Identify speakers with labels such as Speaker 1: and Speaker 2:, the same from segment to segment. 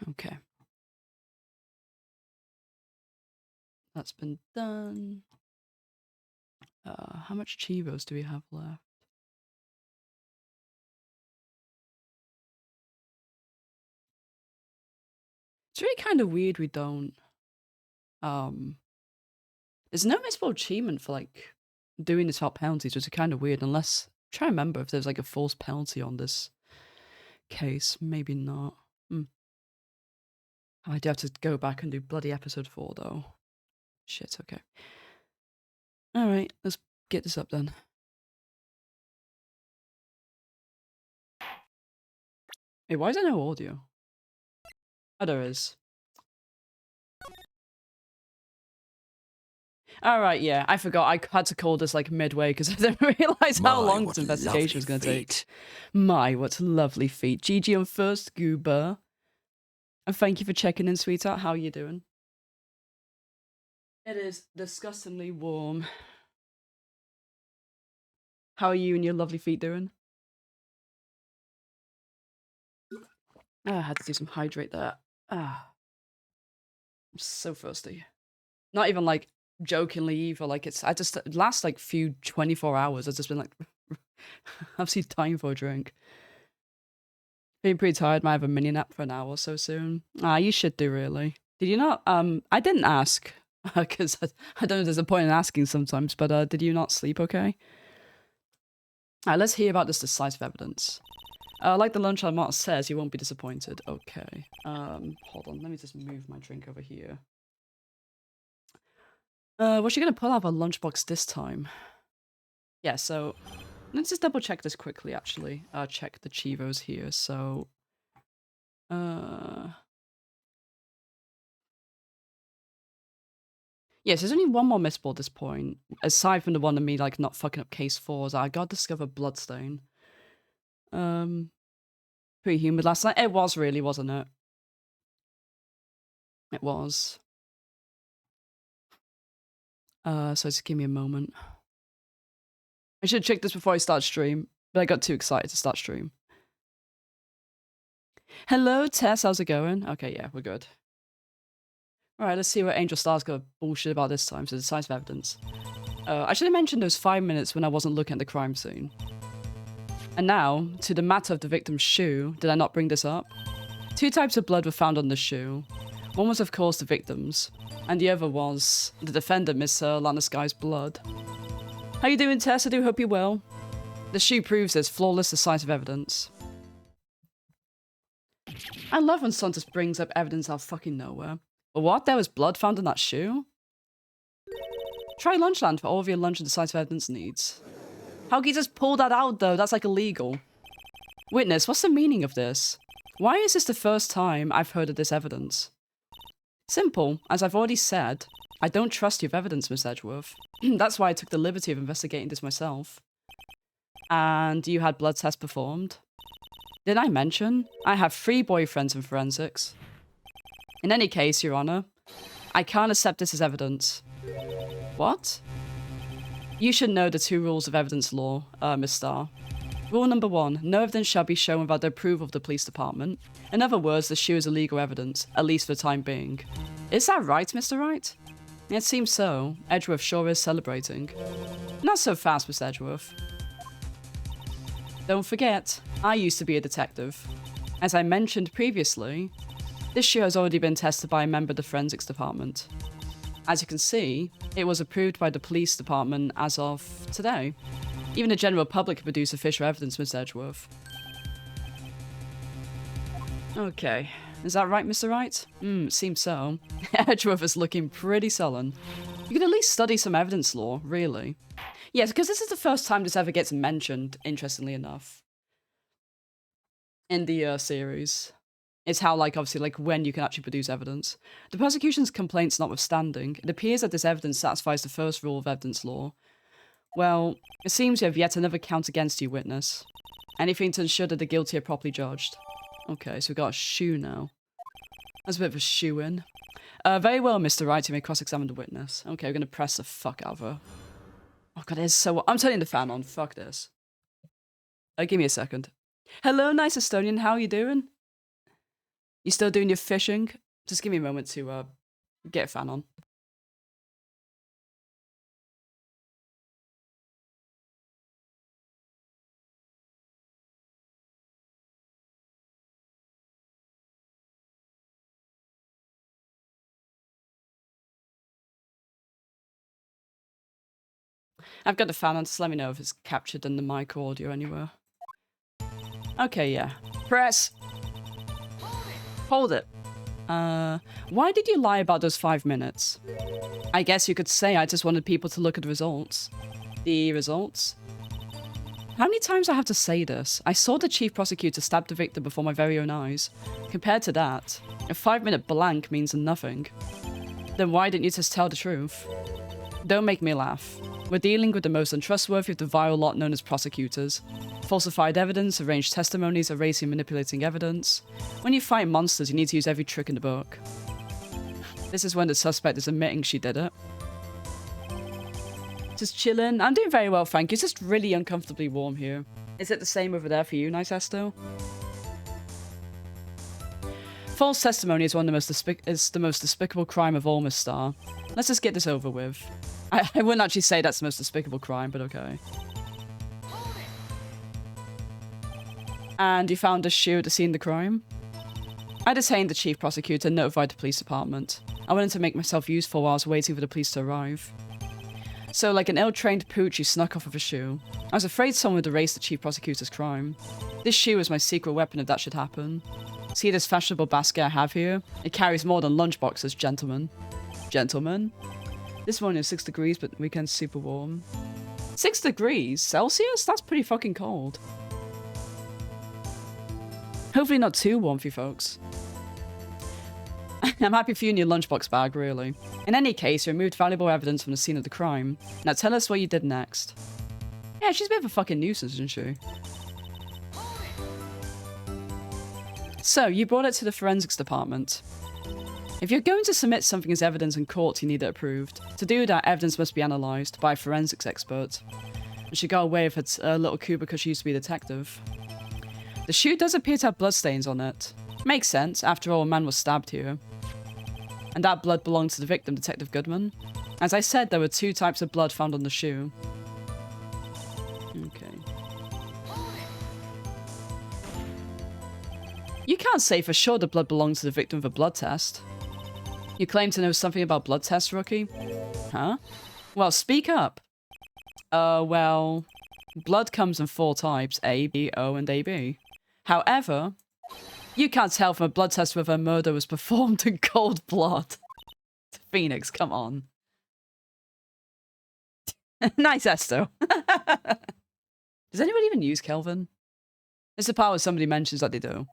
Speaker 1: Okay. That's been done. How much Chivos do we have left? It's really kind of weird we don't. There's no missable achievement for, like, doing this without penalties, which is kind of weird, unless... I'm trying to remember if there's, like, a false penalty on this case. Maybe not. I do have to go back and do bloody episode 4, though. Shit, okay. Alright, let's get this up then. Hey, why is there no audio? Oh, there is. Alright, yeah, I forgot. I had to call this, like, midway, because I didn't realize how long this investigation was going to take. My, what lovely feet. GG on first, Goober. And thank you for checking in, sweetheart. How are you doing? It is disgustingly warm. How are you and your lovely feet doing? Oh, I had to do some hydrate there. I'm so thirsty. Not even, like, jokingly either. Like, I just, last, like, few 24 hours, I've just been like, I've seen time for a drink. Being pretty tired, might have a mini nap for an hour or so soon. You should do, really. Did you not? I didn't ask, because I don't know if there's a point in asking sometimes, but did you not sleep okay? Let's hear about this decisive evidence. Like the lunchtime mark says, you won't be disappointed. Okay. Hold on, let me just move my drink over here. What's she gonna pull out of her lunchbox this time? Yeah, so let's just double check this quickly, actually. Check the Chivos here, so... Yes, there's only one more missable at this point. Aside from the one of me, like, not fucking up case 4, I got to discover bloodstain. Pretty humid last night. It was really, wasn't it? It was. So just give me a moment. I should check this before I start stream, but I got too excited to start stream. Hello, Tess. How's it going? Okay, yeah, we're good. All right, let's see what Angel Star's got bullshit about this time. So decisive evidence. I should have mentioned those 5 minutes when I wasn't looking at the crime scene. And now, to the matter of the victim's shoe. Did I not bring this up? 2 types of blood were found on the shoe. One was, of course, the victim's, and the other was the defendant, Miss Lana Sky's blood. How you doing, Tess? I do hope you're well. The shoe proves there's flawless, decisive evidence. I love when someone just brings up evidence out of fucking nowhere. But what? There was blood found in that shoe? Try Lunchland for all of your lunch and decisive evidence needs. How can you just pull that out, though? That's, like, illegal. Witness, what's the meaning of this? Why is this the first time I've heard of this evidence? Simple. As I've already said, I don't trust you with evidence, Miss Edgeworth. That's why I took the liberty of investigating this myself. And you had blood tests performed? Did I mention? I have 3 boyfriends in forensics. In any case, Your Honor, I can't accept this as evidence. What? You should know the 2 rules of evidence law, Miss Starr. Rule number 1, no evidence shall be shown without the approval of the police department. In other words, the shoe is illegal evidence, at least for the time being. Is that right, Mr. Wright? It seems so. Edgeworth sure is celebrating. Not so fast, Miss Edgeworth. Don't forget, I used to be a detective. As I mentioned previously, this shoe has already been tested by a member of the forensics department. As you can see, it was approved by the police department as of today. Even the general public can produce official evidence, Miss Edgeworth. Okay. Is that right, Mr. Wright? Seems so. Edgeworth is looking pretty sullen. You could at least study some evidence law, really. Yes, because this is the first time this ever gets mentioned, interestingly enough, in the series. It's how, like, obviously, like, when you can actually produce evidence. The prosecution's complaints notwithstanding, it appears that this evidence satisfies the first rule of evidence law. Well, it seems you have yet another count against you, witness. Anything to ensure that the guilty are properly judged. Okay, so we've got a shoe now. That's a bit of a shoe-in. Very well, Mr. Wright, you may cross-examine the witness. Okay, we're gonna press the fuck out of her. Oh god, it is so... I'm turning the fan on. Fuck this. Give me a second. Hello, nice Estonian. How are you doing? You still doing your fishing? Just give me a moment to get a fan on. I've got the fan on, just let me know if it's captured in the mic or audio anywhere. Okay, yeah. Press. Hold it. Why did you lie about those 5 minutes? I guess you could say I just wanted people to look at the results. The results? How many times do I have to say this? I saw the chief prosecutor stab the victim before my very own eyes. Compared to that, a 5-minute blank means nothing. Then why didn't you just tell the truth? Don't make me laugh. We're dealing with the most untrustworthy of the vile lot known as prosecutors. Falsified evidence, arranged testimonies, erasing and manipulating evidence. When you fight monsters, you need to use every trick in the book. This is when the suspect is admitting she did it. Just chilling. I'm doing very well, thank you. It's just really uncomfortably warm here. Is it the same over there for you, Nice Esto? False testimony is the most despicable crime of all, Miss Star. Let's just get this over with. I wouldn't actually say that's the most despicable crime, but okay. And you found a shoe at the scene of the crime? I detained the chief prosecutor and notified the police department. I wanted to make myself useful while I was waiting for the police to arrive. So, like an ill-trained pooch, you snuck off with a shoe. I was afraid someone would erase the chief prosecutor's crime. This shoe is my secret weapon if that should happen. See this fashionable basket I have here? It carries more than lunchboxes, gentlemen. Gentlemen? This morning is 6 degrees, but the weekend's super warm. 6 degrees? Celsius? That's pretty fucking cold. Hopefully not too warm for you folks. I'm happy for you in your lunchbox bag, really. In any case, you removed valuable evidence from the scene of the crime. Now tell us what you did next. Yeah, she's a bit of a fucking nuisance, isn't she? So, you brought it to the forensics department. If you're going to submit something as evidence in court, you need it approved. To do that, evidence must be analysed by a forensics expert. And she got away with her little coup because she used to be a detective. The shoe does appear to have bloodstains on it. Makes sense, after all, a man was stabbed here. And that blood belonged to the victim, Detective Goodman. As I said, there were 2 types of blood found on the shoe. Okay. You can't say for sure the blood belonged to the victim of a blood test. You claim to know something about blood tests, rookie? Huh? Well, speak up. Well, blood comes in 4 types, A, B, O, and AB. However, you can't tell from a blood test whether a murder was performed in cold blood. Phoenix, come on. Nice, Esto. Does anybody even use Kelvin? It's the part where somebody mentions that they do.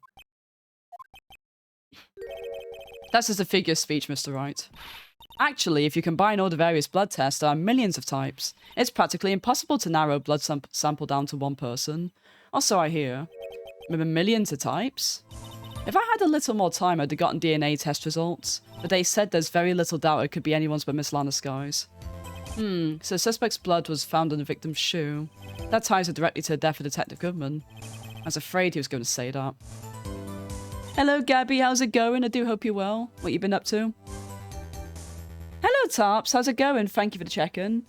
Speaker 1: That's just a figure of speech, Mr. Wright. Actually, if you combine all the various blood tests, there are millions of types. It's practically impossible to narrow a blood sample down to one person. Or so I hear. With millions of types? If I had a little more time, I'd have gotten DNA test results. But they said there's very little doubt it could be anyone's but Miss Lana Sky's. So suspect's blood was found on the victim's shoe. That ties it directly to the death of Detective Goodman. I was afraid he was going to say that. Hello, Gabby. How's it going? I do hope you're well. What you been up to? Hello, Tarps. How's it going? Thank you for the check-in.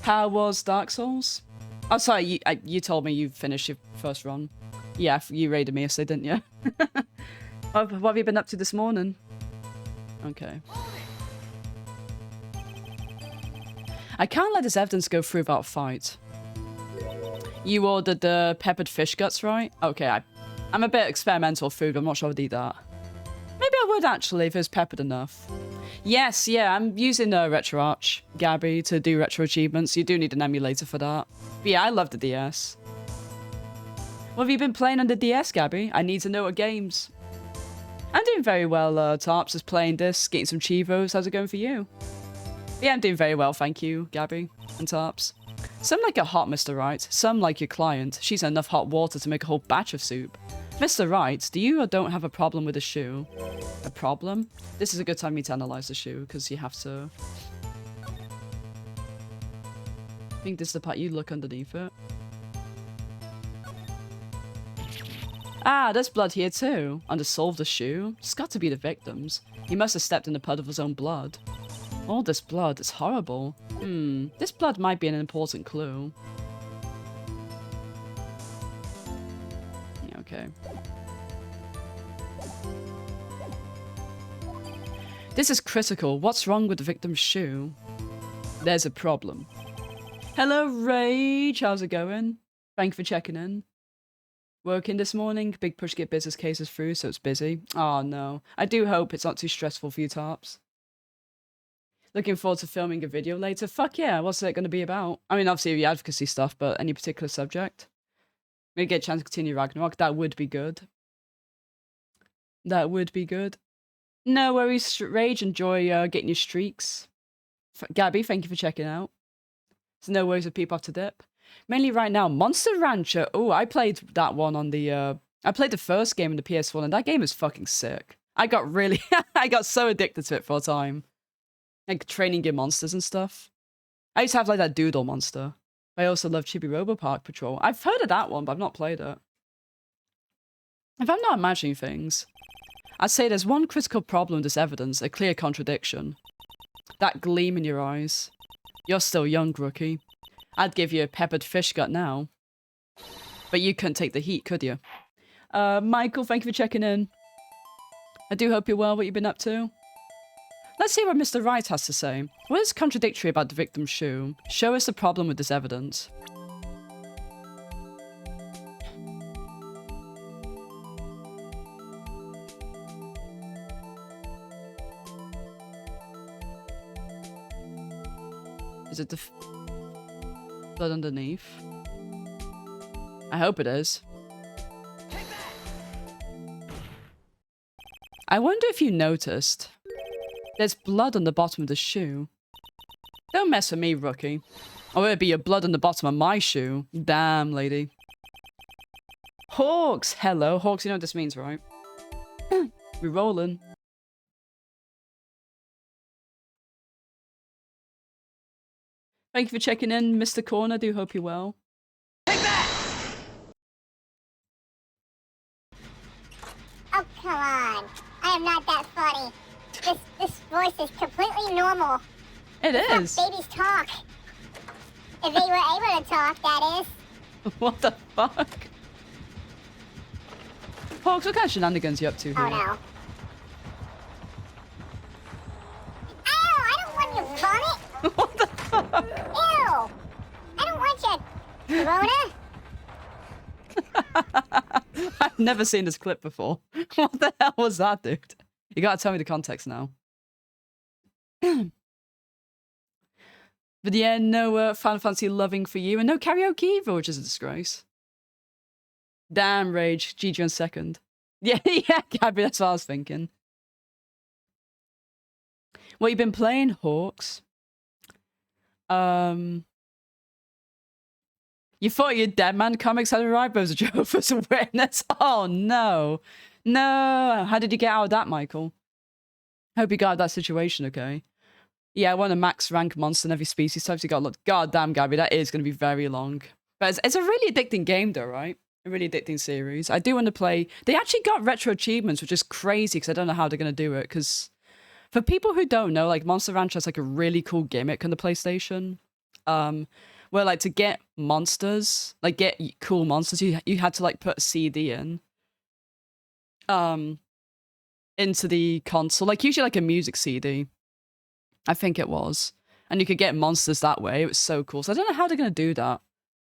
Speaker 1: How was Dark Souls? Oh, sorry. You told me you finished your first run. Yeah, you raided me yesterday, didn't you? What have you been up to this morning? Okay. I can't let this evidence go through without a fight. You ordered the peppered fish guts, right? Okay, I'm a bit experimental with food, but I'm not sure I'd eat that. Maybe I would, actually, if it was peppered enough. Yes, yeah, I'm using RetroArch, Gabby, to do retro achievements. You do need an emulator for that. But yeah, I love the DS. What have you been playing on the DS, Gabby? I need to know what games. I'm doing very well, Tarps is playing this, getting some Chivos. How's it going for you? Yeah, I'm doing very well, thank you, Gabby and Tarps. Some like it hot, Mr. Wright. Some like your client. She's enough hot water to make a whole batch of soup. Mr. Wright, do you or don't have a problem with the shoe? A problem? This is a good time for me to analyze the shoe, because you have to... I think this is the part you look underneath it. Ah, there's blood here too. Unsolved the shoe. It's got to be the victims. He must have stepped in the puddle of his own blood. All this blood, it's horrible. This blood might be an important clue. Yeah, okay. This is critical. What's wrong with the victim's shoe? There's a problem. Hello, Rage. How's it going? Thank you for checking in. Working this morning. Big push to get business cases through, so it's busy. Oh, no. I do hope it's not too stressful for you, Tarps. Looking forward to filming a video later. Fuck yeah. What's it going to be about? I mean, obviously the advocacy stuff, but any particular subject? Maybe get a chance to continue Ragnarok. That would be good. That would be good. No worries, Rage. Enjoy getting your streaks. Gabby, thank you for checking out. There's no worries with people have to dip. Mainly right now, Monster Rancher. Oh, I played that one on the... I played the first game in the PS1, and that game is fucking sick. I got really... I got so addicted to it for a time. Like, training your monsters and stuff. I used to have, like, that doodle monster. I also love Chibi Robo Park Patrol. I've heard of that one, but I've not played it. If I'm not imagining things, I'd say there's one critical problem with this evidence, a clear contradiction. That gleam in your eyes. You're still young, rookie. I'd give you a peppered fish gut now. But you couldn't take the heat, could you? Michael, thank you for checking in. I do hope you're well. What you've been up to? Let's see what Mr. Wright has to say. What is contradictory about the victim's shoe? Show us the problem with this evidence. Is it the blood underneath? I hope it is. I wonder if you noticed. There's blood on the bottom of the shoe. Don't mess with me, rookie. Or it'd be your blood on the bottom of my shoe. Damn, lady. Hawks! Hello. Hawks, you know what this means, right? We're rolling. Thank you for checking in, Mr. Corner. Do hope you're well.
Speaker 2: Take that! Oh, come on. I am not that funny. This voice is completely normal.
Speaker 1: It is.
Speaker 2: Babies talk. If they were able to talk, that is.
Speaker 1: What the fuck? Hawks, what kind of shenanigans are you up to here?
Speaker 2: Oh, no. Ew, I don't want your vomit.
Speaker 1: What the fuck?
Speaker 2: Ew. I don't want your corona.
Speaker 1: I've never seen this clip before. What the hell was that, dude? You gotta tell me the context now. But yeah, no Final Fantasy loving for you, and no karaoke either, which is a disgrace. Damn, Rage. GG on second. Yeah, yeah, Gabby, that's what I was thinking. What you been playing, Hawks? You thought your Dead Man comics had arrived, but it was a Jehovah's Witness? Oh, no. No. How did you get out of that, Michael? Hope you got out of that situation, okay? Yeah, I want a max rank monster in every species type, so you got to look. God damn, Gabby, that is going to be very long. But it's a really addicting game, though, right? A really addicting series. I do want to play... They actually got retro achievements, which is crazy, because I don't know how they're going to do it, because... For people who don't know, like, Monster Rancher has, like, a really cool gimmick on the PlayStation. Where, like, to get monsters, like, get cool monsters, you had to, like, put a CD in. Into the console. Like, usually, like, a music CD. I think it was. And you could get monsters that way. It was so cool. So I don't know how they're going to do that.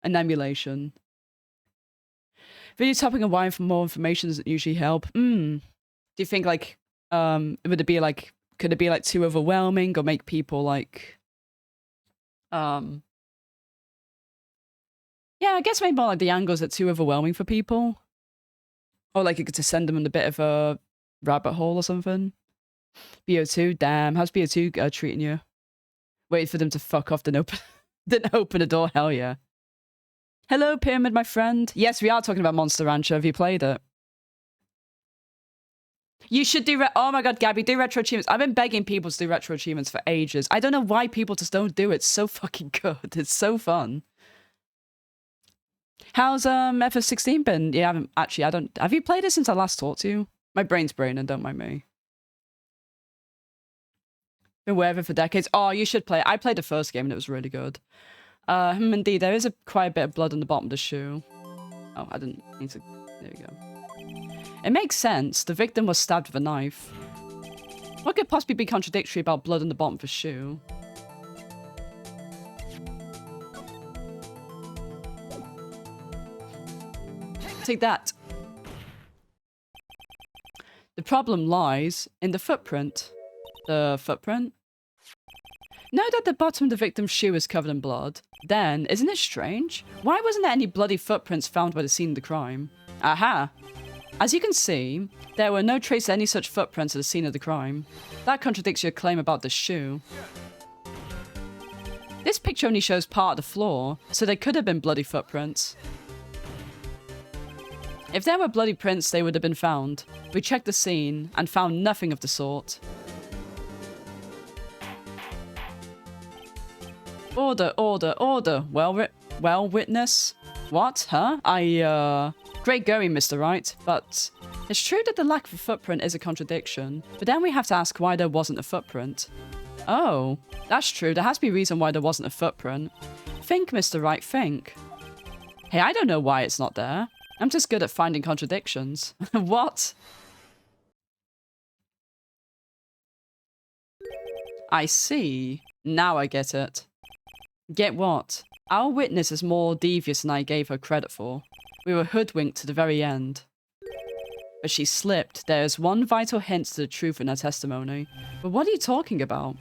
Speaker 1: An emulation. Video topping and why for more information doesn't usually help. Do you think, like, would it be, like, could it be, like, too overwhelming or make people, like, yeah, I guess maybe more like the angles are too overwhelming for people. Or, like, you could just send them in a bit of a rabbit hole or something. BO2, damn. How's BO2 treating you? Waited for them to fuck off, then open the door, hell yeah. Hello, Pyramid, my friend. Yes, we are talking about Monster Rancher. Have you played it? You should do... Oh my god, Gabby, do retro achievements. I've been begging people to do retro achievements for ages. I don't know why people just don't do it. It's so fucking good. It's so fun. How's FF16 been? Yeah, I don't. Have you played it since I last talked to you? My brain's braining, don't mind me. Been with it for decades. Oh, you should play it. I played the first game and it was really good. Indeed, there is quite a bit of blood on the bottom of the shoe. Oh, I didn't need to... There we go. It makes sense. The victim was stabbed with a knife. What could possibly be contradictory about blood on the bottom of a shoe? Take that. The problem lies in the footprint. The footprint? Now that the bottom of the victim's shoe is covered in blood, then, isn't it strange? Why wasn't there any bloody footprints found by the scene of the crime? Aha! As you can see, there were no traces of any such footprints at the scene of the crime. That contradicts your claim about the shoe. This picture only shows part of the floor, so they could have been bloody footprints. If there were bloody prints, they would have been found. We checked the scene and found nothing of the sort. Order, order, order. Well, witness? What, huh? Great going, Mr. Wright, but... It's true that the lack of a footprint is a contradiction, but then we have to ask why there wasn't a footprint. Oh, that's true. There has to be a reason why there wasn't a footprint. Think, Mr. Wright, think. Hey, I don't know why it's not there. I'm just good at finding contradictions. What? I see. Now I get it. Get what? Our witness is more devious than I gave her credit for. We were hoodwinked to the very end. But she slipped. There is one vital hint to the truth in her testimony. But what are you talking about?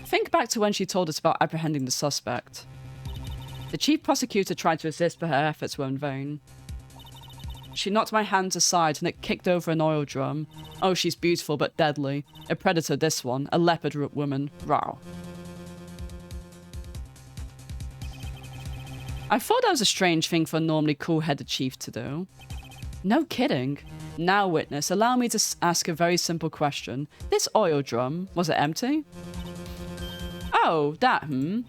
Speaker 1: Think back to when she told us about apprehending the suspect. The chief prosecutor tried to resist, but her efforts were in vain. She knocked my hands aside and it kicked over an oil drum. Oh, she's beautiful but deadly. A predator, this one. A leopard woman. Rawr. I thought that was a strange thing for a normally cool-headed chief to do. No kidding. Now, witness, allow me to ask a very simple question. This oil drum, was it empty? Oh, that, I'm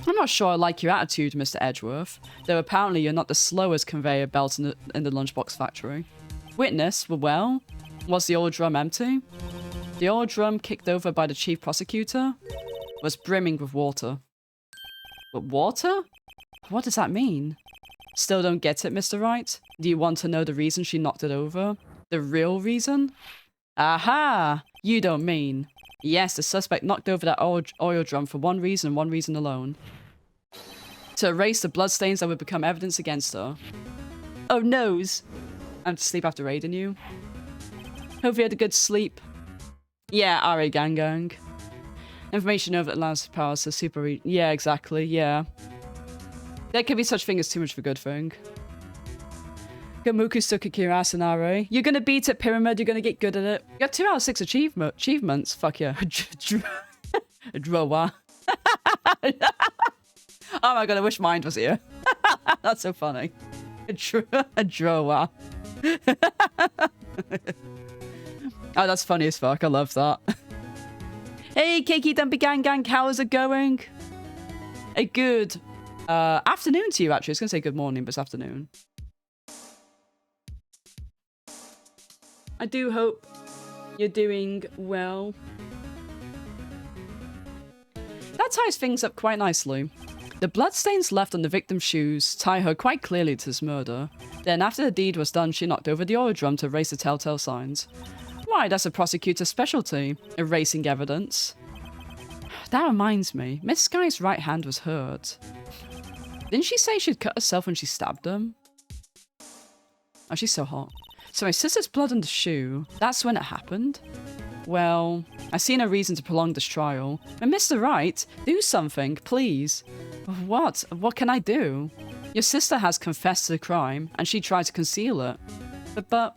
Speaker 1: not sure I like your attitude, Mr. Edgeworth, though apparently you're not the slowest conveyor belt in the lunchbox factory. Witness, well, was the oil drum empty? The oil drum, kicked over by the chief prosecutor, was brimming with water. But water? What does that mean? Still don't get it, Mr. Wright? Do you want to know the reason she knocked it over? The real reason? Aha! You don't mean. Yes, the suspect knocked over that oil drum for one reason alone. To erase the bloodstains that would become evidence against her. Oh, noes! I'm to sleep after raiding you. Hope you had a good sleep. Yeah, RA gang. Information over that allows powers to super... Yeah, exactly, yeah. There could be such thing as too much of a good thing. Gamuku Sukakira Scenario. You're gonna beat it, Pyramid. You're gonna get good at it. You got 2 out of 6 achievements. Fuck yeah. Drawa. Oh my god, I wish mine was here. That's so funny. Drawa. Oh, that's funny as fuck. I love that. Hey, Kiki Dumpy Gang, how is it going? A good afternoon to you, actually. I was going to say good morning, but it's afternoon. I do hope you're doing well. That ties things up quite nicely. The bloodstains left on the victim's shoes tie her quite clearly to this murder. Then, after the deed was done, she knocked over the oil drum to erase the telltale signs. Why, that's a prosecutor's specialty, erasing evidence. That reminds me, Miss Sky's right hand was hurt. Didn't she say she'd cut herself when she stabbed him? Oh, she's so hot. So my sister's blood on the shoe, that's when it happened? Well, I see no reason to prolong this trial. But Mr. Wright, do something, please. What? What can I do? Your sister has confessed to the crime, and she tried to conceal it. But...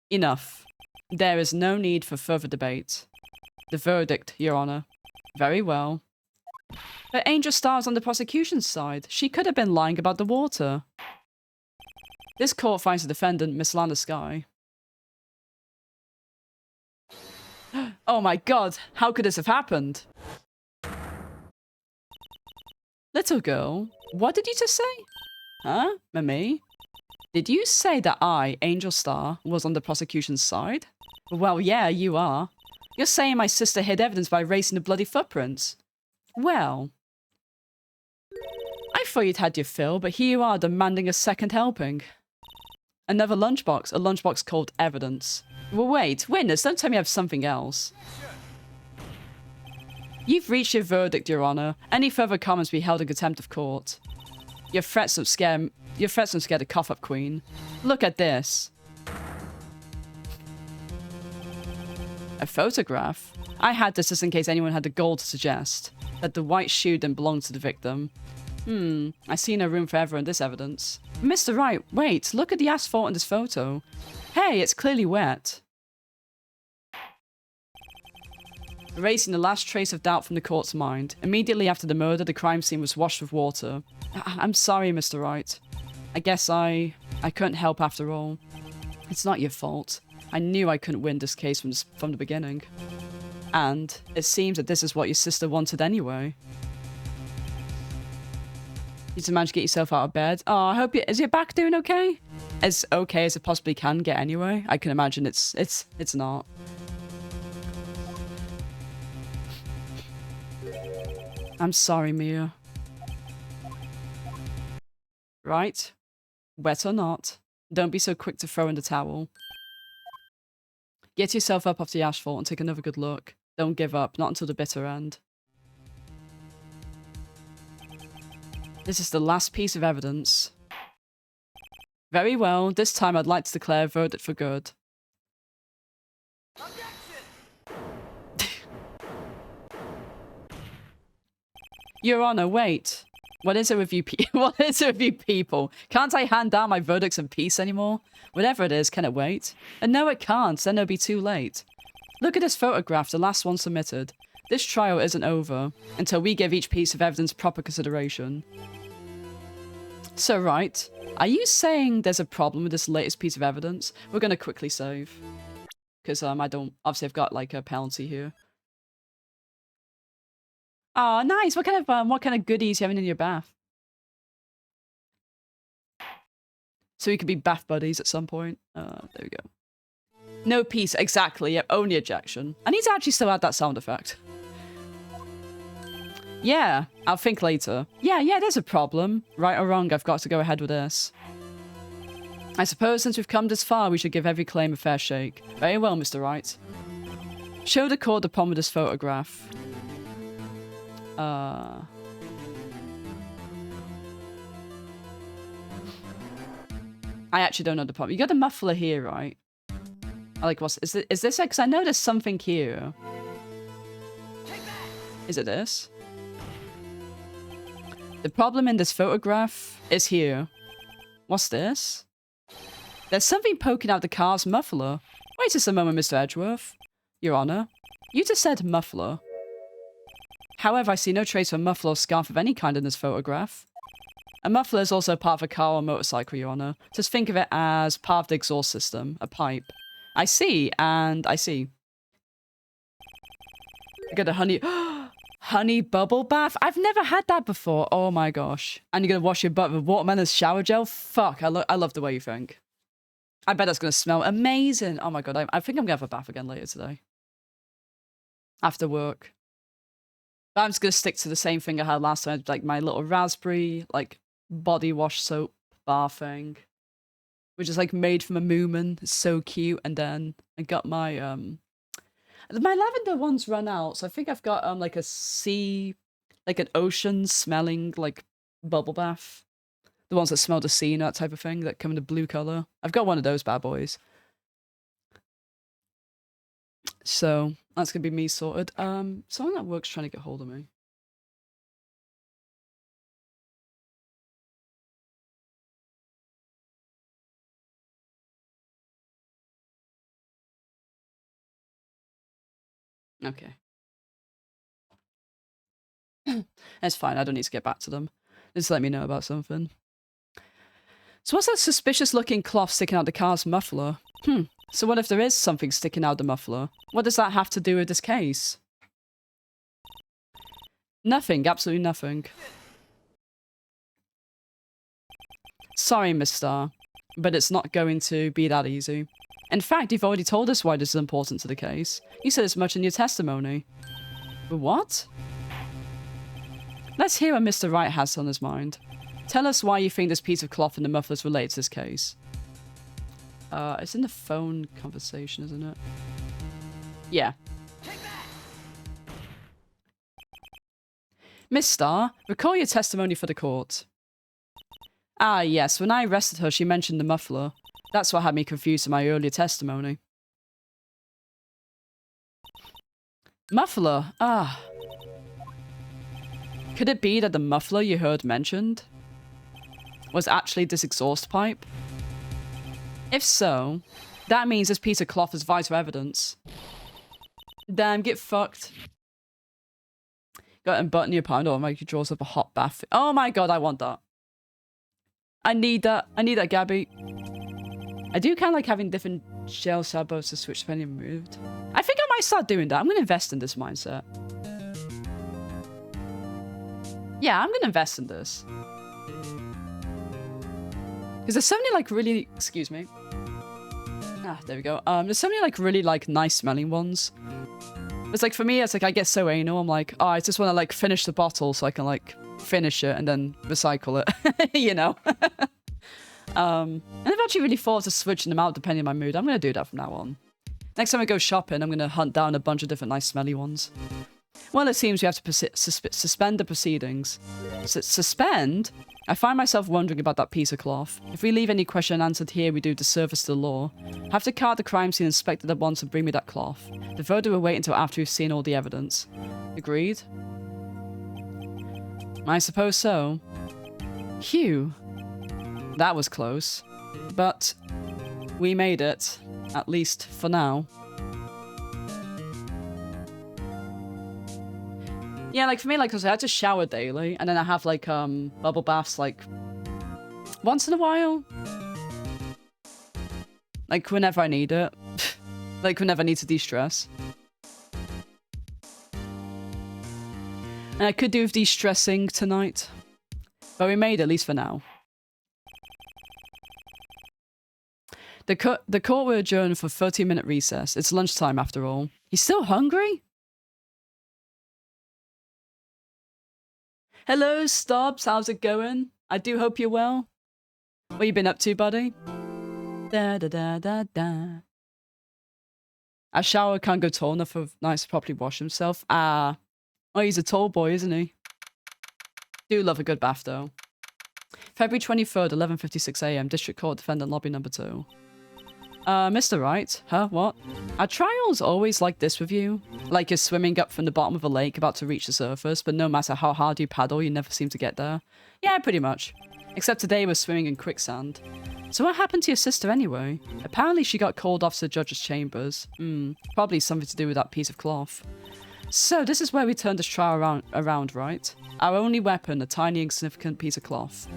Speaker 1: Enough. There is no need for further debate. The verdict, Your Honor. Very well. But Angel Star's on the prosecution's side. She could have been lying about the water. This court finds the defendant, Miss Lana Sky. Oh my god, how could this have happened? Little girl, what did you just say? Huh? Me? Did you say that I, Angel Star, was on the prosecution's side? Well, yeah, you are. You're saying my sister hid evidence by erasing the bloody footprints. Well, I thought you'd had your fill, but here you are demanding a second helping. Another lunchbox, a lunchbox called evidence. Well, wait, witness, don't tell me you have something else. You've reached your verdict, Your Honor. Any further comments be held in contempt of court. Your threats don't scare the cough-up queen. Look at this. A photograph? I had this just in case anyone had the gall to suggest that the white shoe didn't belong to the victim. I see no room for error in this evidence. Mr. Wright, wait, look at the asphalt in this photo. Hey, it's clearly wet. Erasing the last trace of doubt from the court's mind. Immediately after the murder, the crime scene was washed with water. I'm sorry, Mr. Wright. I guess I couldn't help after all. It's not your fault. I knew I couldn't win this case from the beginning. And it seems that this is what your sister wanted anyway. You just managed to get yourself out of bed. Oh, I hope is your back doing okay? As okay as it possibly can get anyway. I can imagine it's not. I'm sorry, Mia. Right? Wet or not, don't be so quick to throw in the towel. Get yourself up off the asphalt and take another good look. Don't give up, not until the bitter end. This is the last piece of evidence. Very well, this time I'd like to declare a verdict for good. Your Honor, wait. What is it with you what is it with you people? Can't I hand down my verdicts in peace anymore? Whatever it is, can it wait? And no, it can't, then it'll be too late. Look at this photograph, the last one submitted. This trial isn't over until we give each piece of evidence proper consideration. So, Wright, are you saying there's a problem with this latest piece of evidence? We're gonna quickly save. Because, obviously I've got, like, a penalty here. Oh, nice! What kind of goodies you having in your bath? So we could be bath buddies at some point. There we go. No peace, exactly, yep, only ejection. I need to actually still add that sound effect. Yeah, I'll think later. Yeah, there's a problem. Right or wrong, I've got to go ahead with this. I suppose since we've come this far, we should give every claim a fair shake. Very well, Mr. Wright. Show the court the problem with this photograph. I actually don't know the problem. You got a muffler here, right? Like, is this it? Because I know there's something here. Is it this? The problem in this photograph is here. What's this? There's something poking out the car's muffler. Wait just a moment, Mr. Edgeworth. Your Honor, you just said muffler. However, I see no trace of a muffler or scarf of any kind in this photograph. A muffler is also part of a car or motorcycle, Your Honor. Just think of it as part of the exhaust system, a pipe. I see, and I see. I got a honey bubble bath? I've never had that before. Oh my gosh. And you're gonna wash your butt with watermelon shower gel? Fuck, I love the way you think. I bet that's gonna smell amazing. Oh my god, I think I'm gonna have a bath again later today. After work. But I'm just gonna stick to the same thing I had last time, like my little raspberry, like, body wash soap bar thing. Which is like made from a moomin. It's so cute. And then I got my lavender ones run out, so I think I've got like a sea, like an ocean smelling like bubble bath. The ones that smell the sea and that type of thing that come in a blue color. I've got one of those bad boys. So that's gonna be me sorted. Someone at work's trying to get hold of me. Okay. That's fine, I don't need to get back to them. Just let me know about something. So what's that suspicious looking cloth sticking out the car's muffler? So what if there is something sticking out the muffler? What does that have to do with this case? Nothing, absolutely nothing. Sorry, Miss Starr, but it's not going to be that easy. In fact, you've already told us why this is important to the case. You said as much in your testimony. What? Let's hear what Mr. Wright has on his mind. Tell us why you think this piece of cloth in the muffler is related to this case. It's in the phone conversation, isn't it? Yeah. Miss Starr, recall your testimony for the court. Ah, yes, when I arrested her, she mentioned the muffler. That's what had me confused in my earlier testimony. Muffler, ah. Could it be that the muffler you heard mentioned was actually this exhaust pipe? If so, that means this piece of cloth is vital evidence. Damn, get fucked. Got and button your pound. Oh, my, he draws up a hot bath. Oh my god, I want that. I need that. I need that, Gabby. I do kind of like having different shell sabos to switch depending on moved. I think I might start doing that. I'm going to invest in this mindset. Yeah, I'm going to invest in this. Because there's so many like really... Excuse me. Ah, there we go. There's so many like really like nice smelling ones. It's like for me, it's like I get so anal. I'm like, oh, I just want to like finish the bottle so I can like finish it and then recycle it, you know? And I've actually really thought of switching them out depending on my mood. I'm going to do that from now on. Next time I go shopping, I'm going to hunt down a bunch of different nice smelly ones. Well, it seems we have to suspend the proceedings. Suspend? I find myself wondering about that piece of cloth. If we leave any question unanswered here, we do disservice to the law. Have to card the crime scene inspected at once and bring me that cloth. The verdict will wait until after we've seen all the evidence. Agreed? I suppose so. Phew. That was close. But we made it. At least for now. Yeah, like for me, like, cause I had to shower daily, and then I have like bubble baths like once in a while. Like whenever I need it. Like whenever I need to de-stress. And I could do with de-stressing tonight. But we made it, at least for now. The court will adjourn for 30-minute recess. It's lunchtime after all. He's still hungry? Hello, Stubbs. How's it going? I do hope you're well. What you been up to, buddy? Da da da da da. A shower can't go tall enough for nice to properly wash himself. Ah. Oh, he's a tall boy, isn't he? Do love a good bath, though. February 23rd, 11:56 AM. District Court Defendant Lobby number 2. Mr. Wright? Huh? What? Are trials always like this with you? Like you're swimming up from the bottom of a lake about to reach the surface, but no matter how hard you paddle, you never seem to get there? Yeah, pretty much. Except today we're swimming in quicksand. So what happened to your sister anyway? Apparently she got called off to the judge's chambers. Probably something to do with that piece of cloth. So this is where we turned this trial around, right? Our only weapon, a tiny insignificant piece of cloth.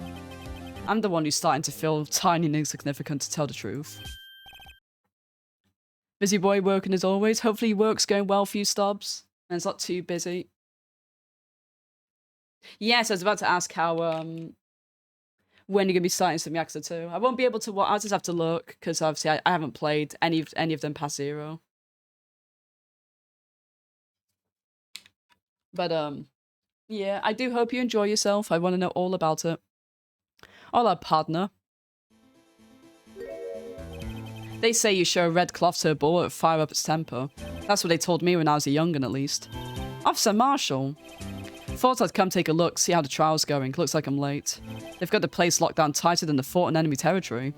Speaker 1: I'm the one who's starting to feel tiny and insignificant, to tell the truth. Busy boy working as always. Hopefully work's going well for you, Stubbs. And it's not too busy. Yes, I was about to ask how, when you're going to be starting some Yakuza 2. I won't be able to, I'll just have to look, because obviously I haven't played any of them past 0. But, yeah, I do hope you enjoy yourself. I want to know all about it. Hola, partner. They say you show a red cloth to a bull, it'll fire up its temper. That's what they told me when I was a young'un, at least. Officer Marshall. Thought I'd come take a look, see how the trial's going. Looks like I'm late. They've got the place locked down tighter than the fort in enemy territory.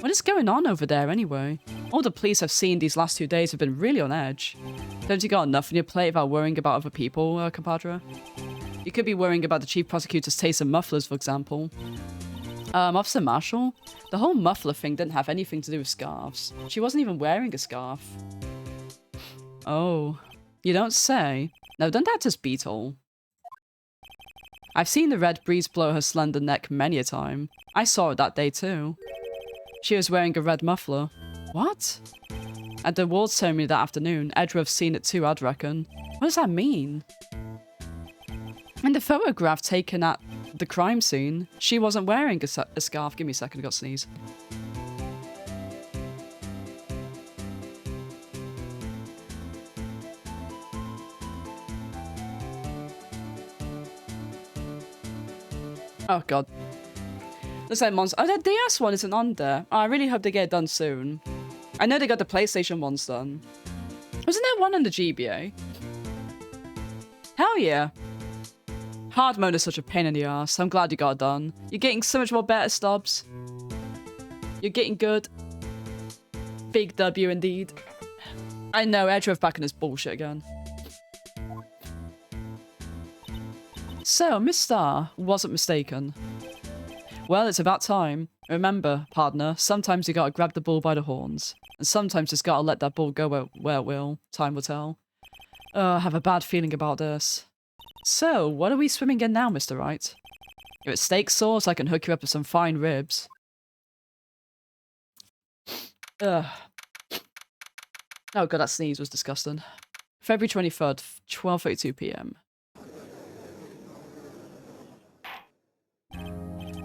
Speaker 1: What is going on over there, anyway? All the police I've seen these last 2 days have been really on edge. Don't you got enough on your plate without worrying about other people, compadre? You could be worrying about the chief prosecutor's taste in mufflers, for example. Officer Marshall? The whole muffler thing didn't have anything to do with scarves. She wasn't even wearing a scarf. Oh, you don't say. No, don't that just beat all? I've seen the red breeze blow her slender neck many a time. I saw it that day too. She was wearing a red muffler. What? At the awards ceremony that afternoon, Edward's seen it too, I'd reckon. What does that mean? In the photograph taken at the crime scene. She wasn't wearing a scarf. Give me a second, I got to sneeze. Oh god. Looks like monster. Oh, the DS one isn't on there. Oh, I really hope they get it done soon. I know they got the PlayStation ones done. Wasn't there one on the GBA? Hell yeah. Hard mode is such a pain in the ass. I'm glad you got it done. You're getting so much more better, Stubbs. You're getting good. Big W indeed. I know, Edgeworth back in his bullshit again. So, Miss Star wasn't mistaken. Well, it's about time. Remember, partner, sometimes you gotta grab the bull by the horns. And sometimes just gotta let that bull go where it will. Time will tell. I have a bad feeling about this. So, what are we swimming in now, Mr. Wright? If it's steak sauce, I can hook you up with some fine ribs. Ugh. Oh god, that sneeze was disgusting. February 23rd, 12:32 PM.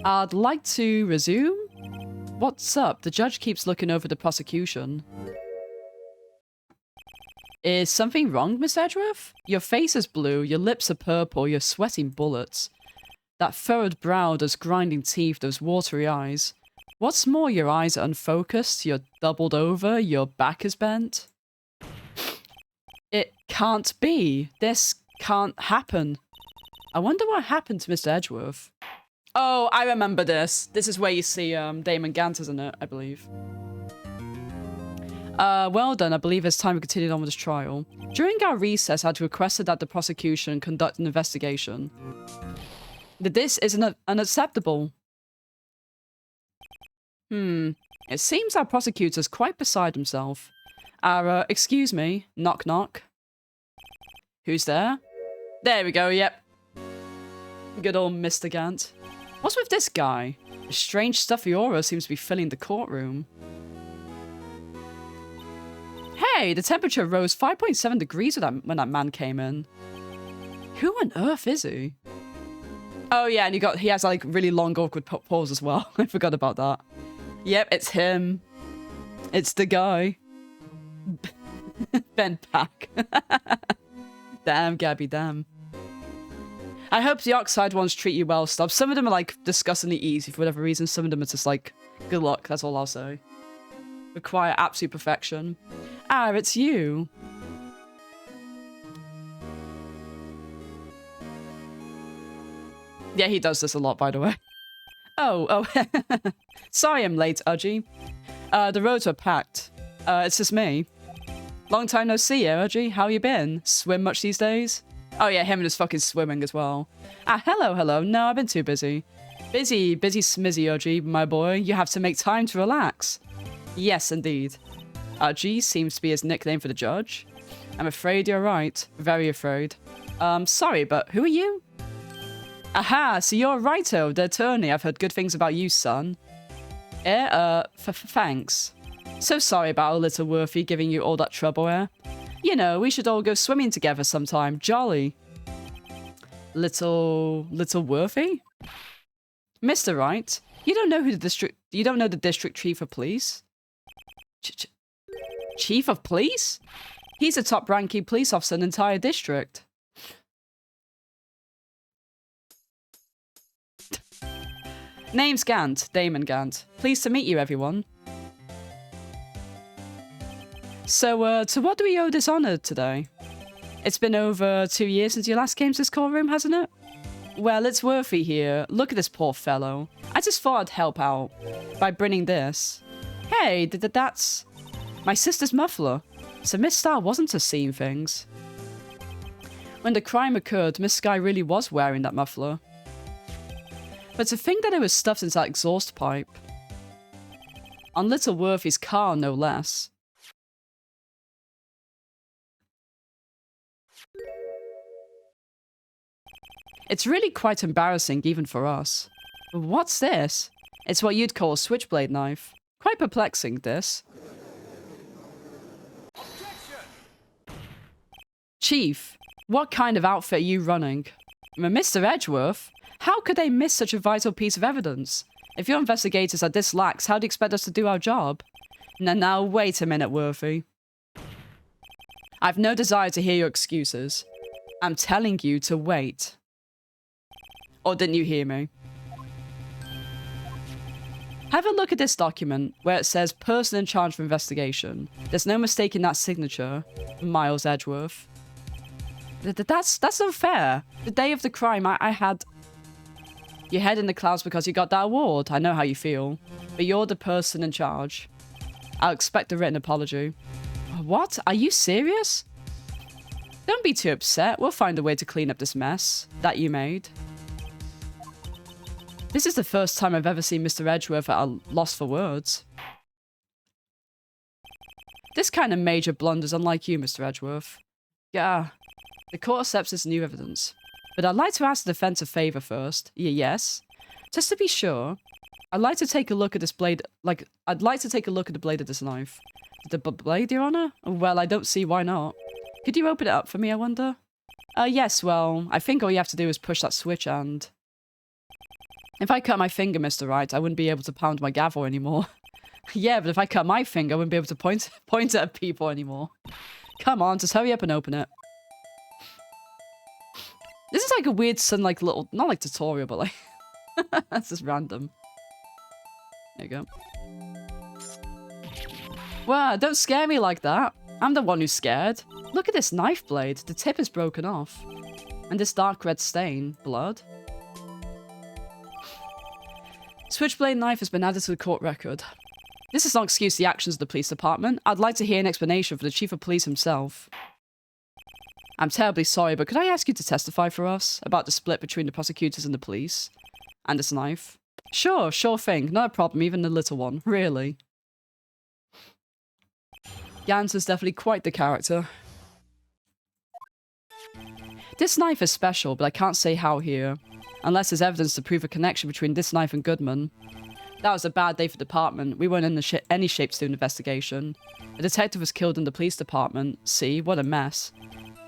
Speaker 1: I'd like to resume? What's up? The judge keeps looking over the prosecution. Is something wrong, Miss Edgeworth? Your face is blue, your lips are purple, you're sweating bullets. That furrowed brow, those grinding teeth, those watery eyes. What's more, your eyes are unfocused, you're doubled over, your back is bent. It can't be. This can't happen. I wonder what happened to Mr. Edgeworth. Oh, I remember this. This is where you see Damon Gant, isn't it? I believe. Well done. I believe it's time we continued on with this trial. During our recess, I had requested that the prosecution conduct an investigation. This is unacceptable. It seems our prosecutor's quite beside himself. Excuse me. Knock knock. Who's there? There we go, yep. Good old Mr. Gant. What's with this guy? A strange stuffy aura seems to be filling the courtroom. Hey, the temperature rose 5.7 degrees when that man came in. Who on earth is he? Oh yeah, and he has like really long awkward pause as well. I forgot about that. Yep, it's him. It's the guy. Ben Pack. Damn, Gabby, damn. I hope the Oxide ones treat you well, Stubbs. Some of them are like disgustingly easy for whatever reason. Some of them are just like, good luck, that's all I'll say. Require absolute perfection. Ah, it's you. Yeah, he does this a lot, by the way. Oh. Sorry I'm late, Udgy. The roads were packed. It's just me. Long time no see, Udgy. How you been? Swim much these days? Oh yeah, him and his fucking swimming as well. Ah, hello. No, I've been too busy. Busy smizzy, Udgy, my boy. You have to make time to relax. Yes, indeed. Udgy seems to be his nickname for the judge. I'm afraid you're right. Very afraid. Sorry, but who are you? Aha, so you're Righto, the attorney. I've heard good things about you, son. Thanks. So sorry about our little Worthy giving you all that trouble, You know, we should all go swimming together sometime. Jolly. Little Worthy? Mr. Wright, you don't know the district chief of police? Chief of police? He's the top-ranking police officer in the entire district. Name's Gant, Damon Gant. Pleased to meet you, everyone. So, to what do we owe this honor today? It's been over 2 years since you last came to this courtroom, hasn't it? Well, it's Worthy here. Look at this poor fellow. I just thought I'd help out by bringing this. Hey, that's my sister's muffler. So Miss Star wasn't just seeing things. When the crime occurred, Miss Sky really was wearing that muffler. But to think that it was stuffed into that exhaust pipe. On little Worthy's car, no less. It's really quite embarrassing, even for us. What's this? It's what you'd call a switchblade knife. Quite perplexing, this. Chief, what kind of outfit are you running? Mr. Edgeworth? How could they miss such a vital piece of evidence? If your investigators are this lax, how do you expect us to do our job? Now, wait a minute, Worthy. I've no desire to hear your excuses. I'm telling you to wait. Or didn't you hear me? Have a look at this document where it says person in charge of investigation. There's no mistaking that signature. Miles Edgeworth. That's unfair. The day of the crime, I had your head in the clouds because you got that award. I know how you feel. But you're the person in charge. I'll expect a written apology. What? Are you serious? Don't be too upset. We'll find a way to clean up this mess that you made. This is the first time I've ever seen Mr. Edgeworth at a loss for words. This kind of major blunder's unlike you, Mr. Edgeworth. Yeah, the court accepts this new evidence. But I'd like to ask the defense a favor first. Yes? Just to be sure, I'd like to take a look at this blade, I'd like to take a look at the blade of this knife. The blade, Your Honor? Well, I don't see why not. Could you open it up for me, I wonder? Yes, well, I think all you have to do is push that switch and... If I cut my finger, Mr. Wright, I wouldn't be able to pound my gavel anymore. Yeah, but if I cut my finger, I wouldn't be able to point it at people anymore. Come on, just hurry up and open it. This is like a weird little, not like tutorial, but like... That's just random. There you go. Well, don't scare me like that. I'm the one who's scared. Look at this knife blade. The tip is broken off. And this dark red stain. Blood. Switchblade knife has been added to the court record. This does not excuse the actions of the police department. I'd like to hear an explanation from the chief of police himself. I'm terribly sorry, but could I ask you to testify for us about the split between the prosecutors and the police? And this knife? Sure thing. Not a problem, even the little one. Really. Gans is definitely quite the character. This knife is special, but I can't say how here. Unless there's evidence to prove a connection between this knife and Goodman. That was a bad day for the department. We weren't in any shape to do an investigation. A detective was killed in the police department. See, what a mess.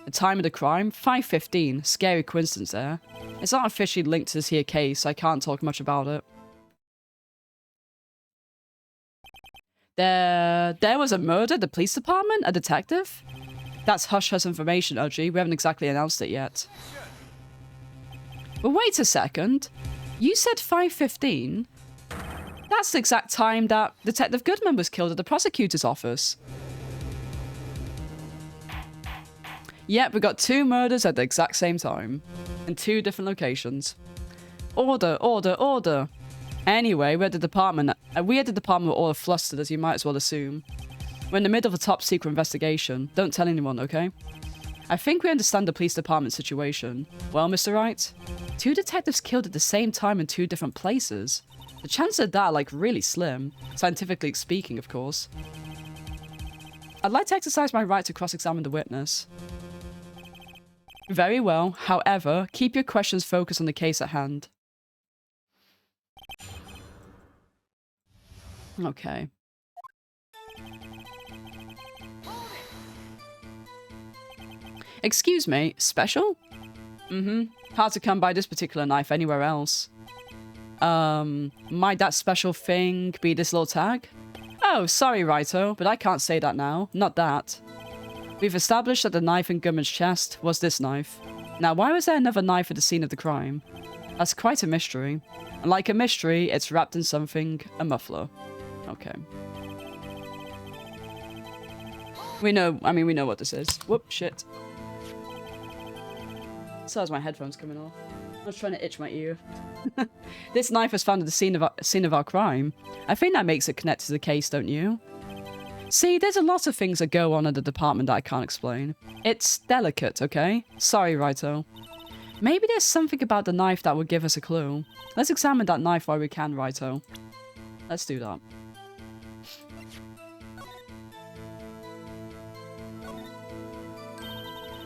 Speaker 1: The time of the crime? 5:15. Scary coincidence there. It's not officially linked to this here case, so I can't talk much about it. There was a murder at the police department? A detective? That's hush-hush information, Udgy. We haven't exactly announced it yet. But wait a second. You said 5:15? That's the exact time that Detective Goodman was killed at the prosecutor's office. Yep, we got 2 murders at the exact same time. In 2 different locations. Order, order, order. Anyway, we at the department were all flustered, as you might as well assume. We're in the middle of a top-secret investigation. Don't tell anyone, okay? I think we understand the police department situation. Well, Mr. Wright? 2 detectives killed at the same time in 2 different places. The chances of that are, like, really slim. Scientifically speaking, of course. I'd like to exercise my right to cross-examine the witness. Very well. However, keep your questions focused on the case at hand. Okay. Excuse me, special? Hard to come by this particular knife anywhere else. Might that special thing be this little tag? Oh, sorry, Righto, but I can't say that now. Not that. We've established that the knife in Goodman's chest was this knife. Now, why was there another knife at the scene of the crime? That's quite a mystery. And like a mystery, it's wrapped in something, a muffler. Okay. We know what this is. Whoop, shit. So as my headphones coming off. I was trying to itch my ear. This knife was found at the scene of our crime. I think that makes it connected to the case, don't you? See, there's a lot of things that go on at the department that I can't explain. It's delicate, okay? Sorry, Righto. Maybe there's something about the knife that would give us a clue. Let's examine that knife while we can, Righto. Let's do that.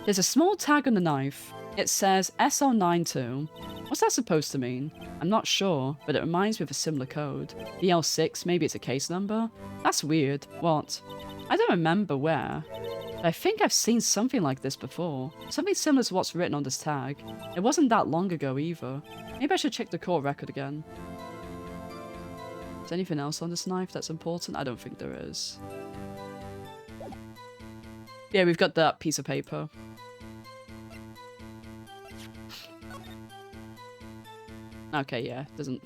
Speaker 1: There's a small tag on the knife. It says SL92. What's that supposed to mean? I'm not sure, but it reminds me of a similar code. The L6, maybe it's a case number? That's weird. What? I don't remember where. I think I've seen something like this before. Something similar to what's written on this tag. It wasn't that long ago either. Maybe I should check the court record again. Is there anything else on this knife that's important? I don't think there is. Yeah, we've got that piece of paper. Okay, yeah, doesn't...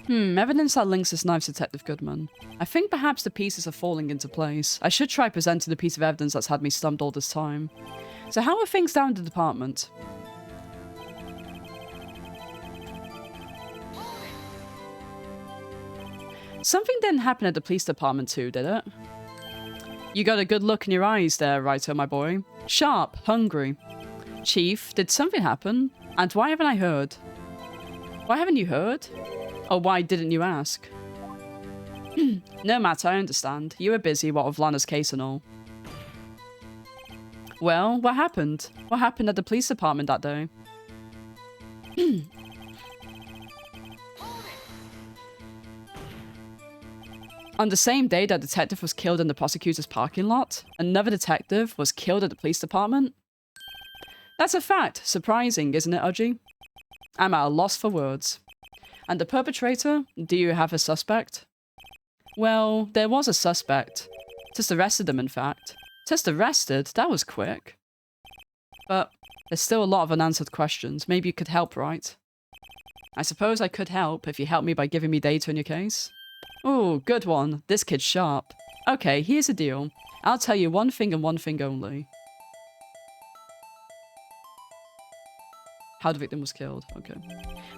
Speaker 1: Evidence that links this knife to Detective Goodman. I think perhaps the pieces are falling into place. I should try presenting the piece of evidence that's had me stumped all this time. So how are things down in the department? Something didn't happen at the police department too, did it? You got a good look in your eyes there, Wright, my boy. Sharp, hungry. Chief, did something happen? And why haven't I heard? Why haven't you heard? Or why didn't you ask? No matter, I understand. You were busy, what with Lana's case and all. Well, what happened? What happened at the police department that day? On the same day that detective was killed in the prosecutor's parking lot, another detective was killed at the police department? That's a fact. Surprising, isn't it, Udgy? I'm at a loss for words. And the perpetrator? Do you have a suspect? Well, there was a suspect. Just arrested them, in fact. Just arrested? That was quick. But there's still a lot of unanswered questions. Maybe you could help, right? I suppose I could help if you help me by giving me data in your case. Ooh, good one. This kid's sharp. Okay, here's the deal. I'll tell you one thing and one thing only. How the victim was killed. Okay.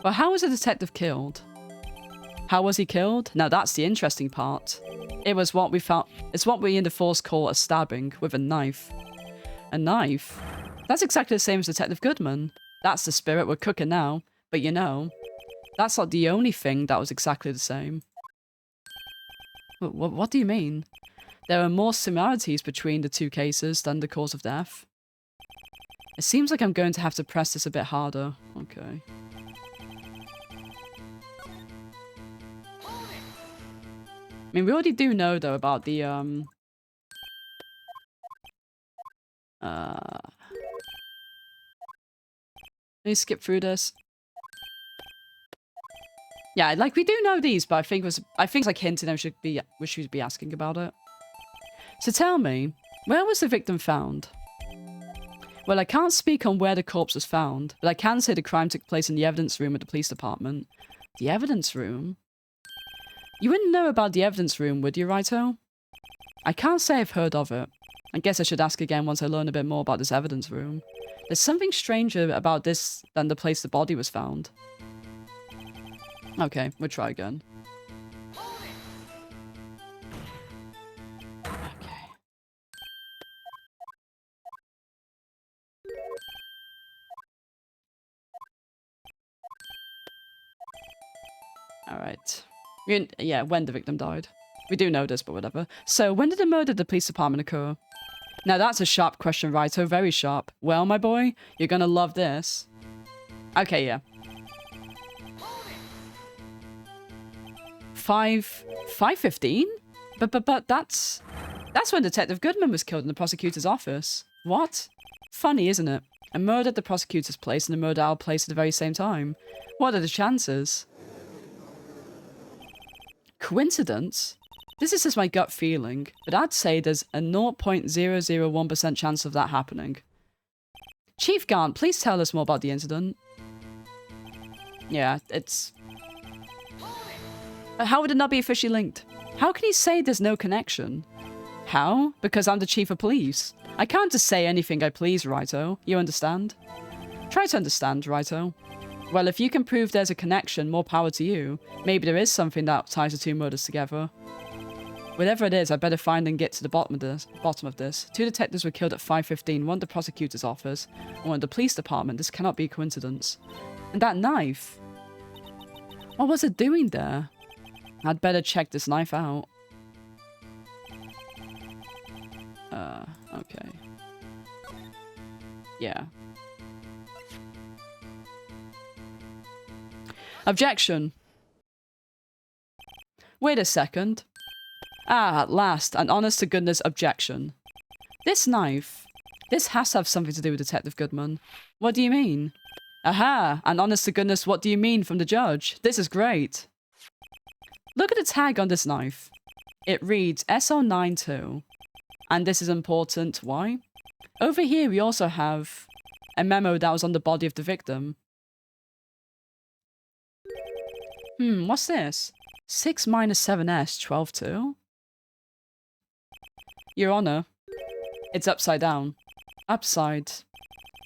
Speaker 1: Well, how was the detective killed? How was he killed? Now that's the interesting part. It was what we found. It's what we in the force call a stabbing with a knife. A knife? That's exactly the same as Detective Goodman. That's the spirit we're cooking now. But you know, that's not the only thing that was exactly the same. What do you mean? There are more similarities between the two cases than the cause of death. It seems like I'm going to have to press this a bit harder. Okay. I mean, we already do know, though, about the, Let me skip through this. Yeah, like, we do know these, but I think it's like hinting we should be asking about it. So tell me, where was the victim found? Well, I can't speak on where the corpse was found, but I can say the crime took place in the evidence room at the police department. The evidence room? You wouldn't know about the evidence room, would you, Righto? I can't say I've heard of it. I guess I should ask again once I learn a bit more about this evidence room. There's something stranger about this than the place the body was found. Okay, we'll try again. Okay. Alright. Yeah, when the victim died. We do know this, but whatever. So, when did the murder at the police department occur? Now that's a sharp question, Righto, very sharp. Well, my boy, you're gonna love this. Okay, yeah. 5:15? But that's when Detective Goodman was killed in the prosecutor's office. What? Funny, isn't it? A murder at the prosecutor's place and a murder at our place at the very same time. What are the chances? Coincidence? This is just my gut feeling, but I'd say there's a 0.001% chance of that happening. Chief Gant, please tell us more about the incident. Yeah, it's... How would it not be officially linked? How can you say there's no connection? How? Because I'm the chief of police. I can't just say anything I please, Righto. You understand? Try to understand, Righto. Well, if you can prove there's a connection, more power to you. Maybe there is something that ties the two murders together. Whatever it is, I better find and get to the bottom of this. Two detectives were killed at 5:15, one at the prosecutor's office, and one at the police department. This cannot be a coincidence. And that knife? What was it doing there? I'd better check this knife out. Okay. Yeah. Objection. Wait a second. Ah, at last, an honest-to-goodness objection. This knife. This has to have something to do with Detective Goodman. What do you mean? Aha, an honest-to-goodness what do you mean from the judge. This is great. Look at the tag on this knife. It reads SO92. And this is important. Why? Over here we also have a memo that was on the body of the victim. What's this? 6 minus 7s, 12-2? Your Honor, it's upside down. Upside.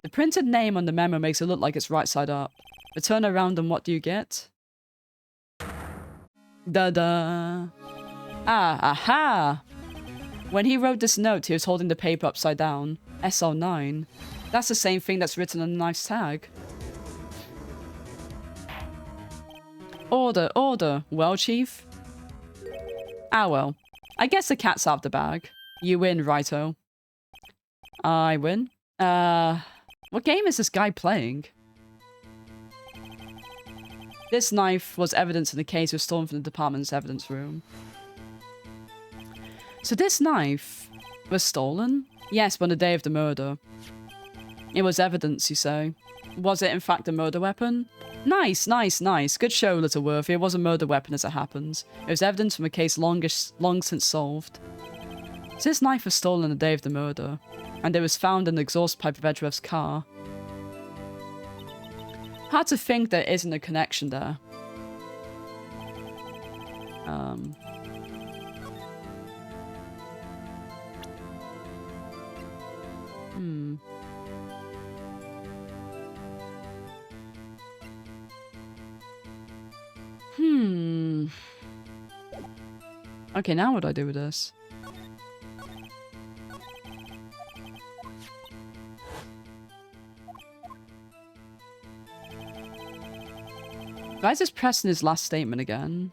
Speaker 1: The printed name on the memo makes it look like it's right side up. But turn around and what do you get? Da-da. Ah, aha! When he wrote this note, he was holding the paper upside down. SO9. That's the same thing that's written on the knife's tag. Order, order. Well, Chief? Ah, well. I guess the cat's out of the bag. You win, righto. I win? What game is this guy playing? This knife was evidence in the case was stolen from the department's evidence room. So this knife was stolen? Yes, but on the day of the murder. It was evidence, you say. Was it in fact a murder weapon? Nice, nice, nice. Good show, Littleworthy. It was a murder weapon as it happens. It was evidence from a case long since solved. So this knife was stolen on the day of the murder, and it was found in the exhaust pipe of Edgeworth's car. Hard to think there isn't a connection there. Okay, now what do I do with this? Guy's just pressing his last statement again.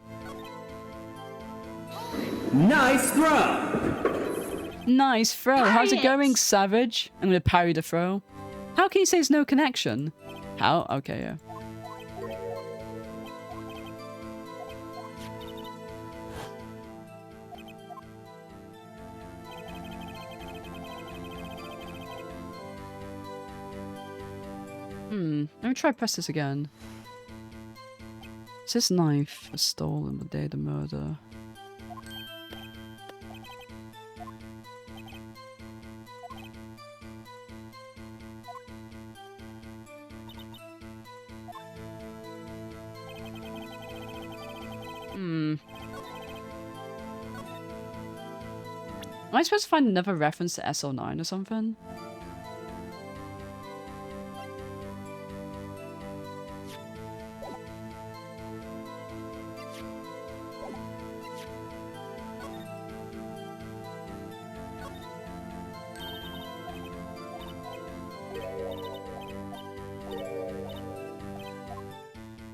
Speaker 3: Nice throw!
Speaker 1: Nice throw. How's it going, Savage? I'm gonna parry the throw. How can you say there's no connection? How? Okay, yeah. Let me try press this again. Is this knife was stolen the day of the murder? Am I supposed to find another reference to SO9 or something?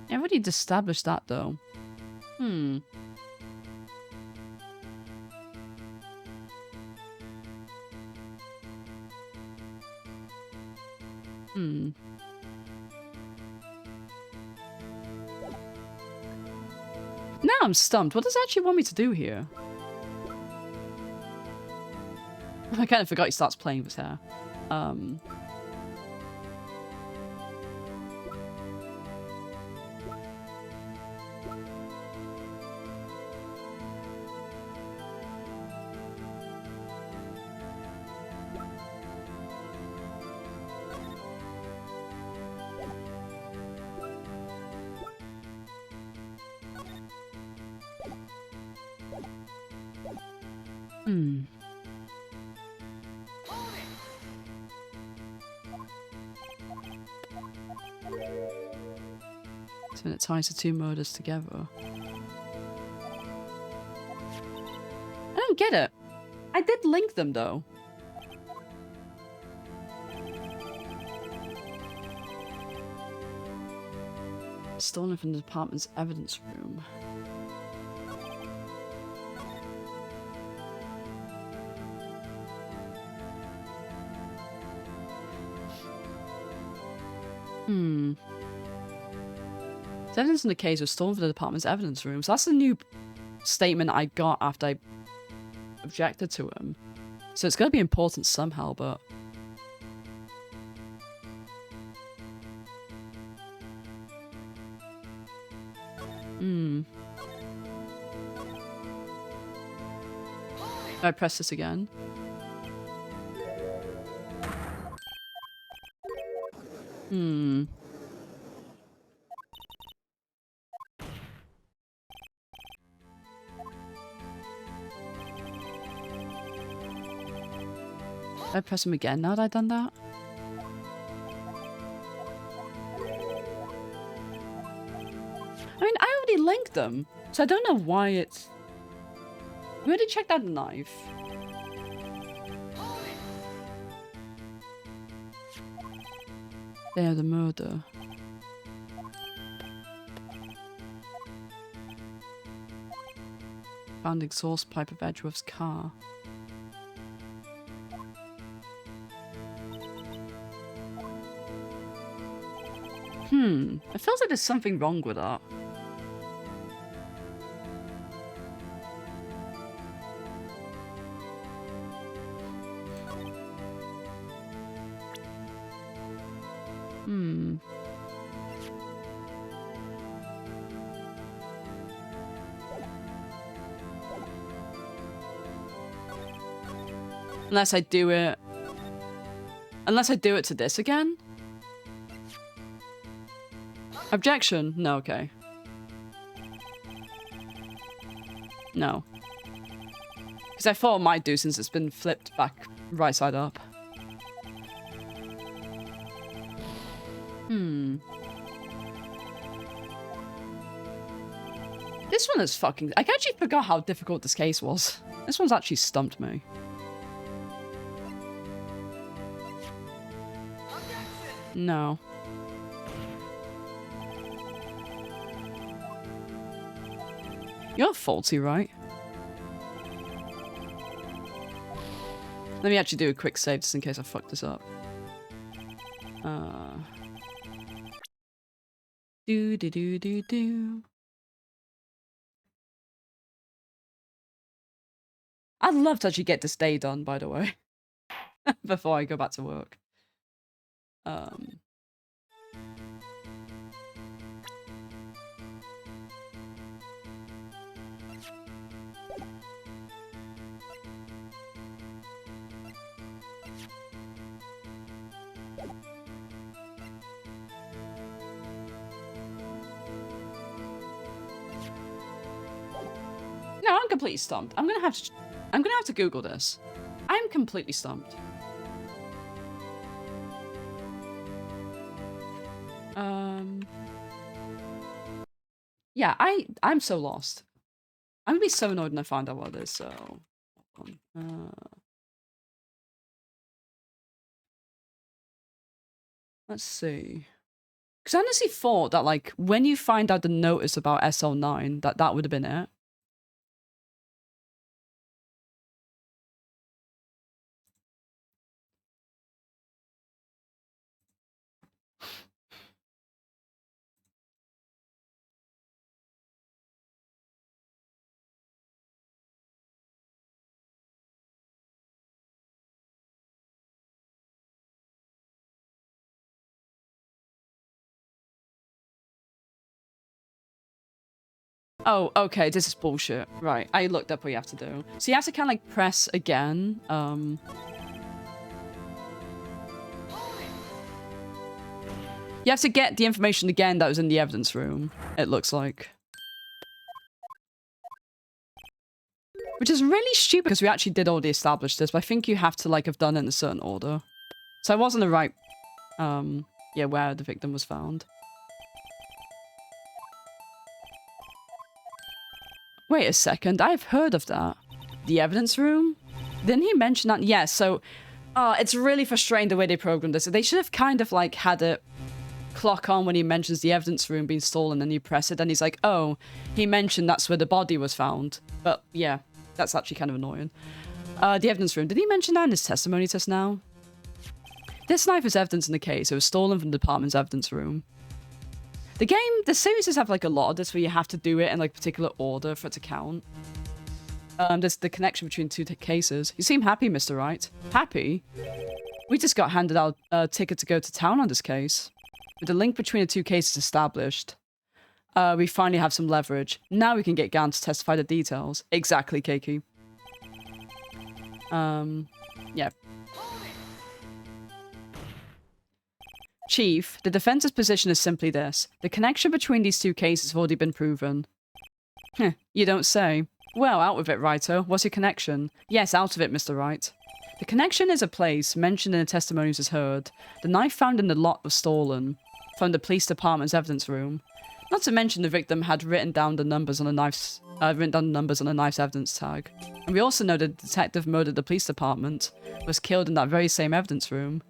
Speaker 1: I already established that though. Now I'm stumped. What does it actually want me to do here? I kind of forgot he starts playing with hair. So it ties the two murders together. I don't get it. I did link them though. Stolen from the department's evidence room. The evidence in the case was stolen from the department's evidence room. So that's the new statement I got after I objected to him. So it's gonna be important somehow, but... I press this again. I press him again now that I've done that? I mean, I already linked them, so I don't know why it's... We already checked out the knife. They are the murder. Found exhaust pipe of Edgeworth's car. It feels like there's something wrong with that. Unless I do it... Unless I do it to this again? Objection? No, okay. No. Because I thought it might do since it's been flipped back right side up. This one is fucking... I actually forgot how difficult this case was. This one's actually stumped me. No. You're faulty, right? Let me actually do a quick save just in case I fuck this up. Do. I'd love to actually get this day done, by the way. Before I go back to work. No, I'm completely stumped. I'm gonna have to Google this. I'm completely stumped. Yeah, I'm so lost. I'm gonna be so annoyed when I find out what it is, so... Let's see. Because I honestly thought that, like, when you find out the notice about SL9, that would have been it. Oh, okay, this is bullshit. Right, I looked up what you have to do. So you have to kind of like press again. You have to get the information again that was in the evidence room, it looks like. Which is really stupid because we actually did already establish this, but I think you have to like have done it in a certain order. So I wasn't the right, yeah, where the victim was found. Wait a second, I've heard of that. The evidence room? Didn't he mention that? Yes, so... it's really frustrating the way they programmed this. They should have kind of, like, had it clock on when he mentions the evidence room being stolen, and you press it, and he's like, oh, he mentioned that's where the body was found. But, yeah, that's actually kind of annoying. The evidence room. Did he mention that in his testimony just now? This knife is evidence in the case. It was stolen from the department's evidence room. The series have like a lot of this where you have to do it in like particular order for it to count. There's the connection between two cases. You seem happy, Mr. Wright. Happy? We just got handed out a ticket to go to town on this case. With the link between the two cases established, we finally have some leverage. Now we can get Gant to testify the details. Exactly, Keiki. Yeah. Chief, the defense's position is simply this. The connection between these two cases has already been proven. You don't say. Well, out with it, Righto. What's your connection? Yes, out of it, Mr. Wright. The connection is a place mentioned in the testimonies as heard. The knife found in the lot was stolen from the police department's evidence room. Not to mention the victim had written down the numbers on the knife's evidence tag. And we also know that the detective murdered the police department was killed in that very same evidence room.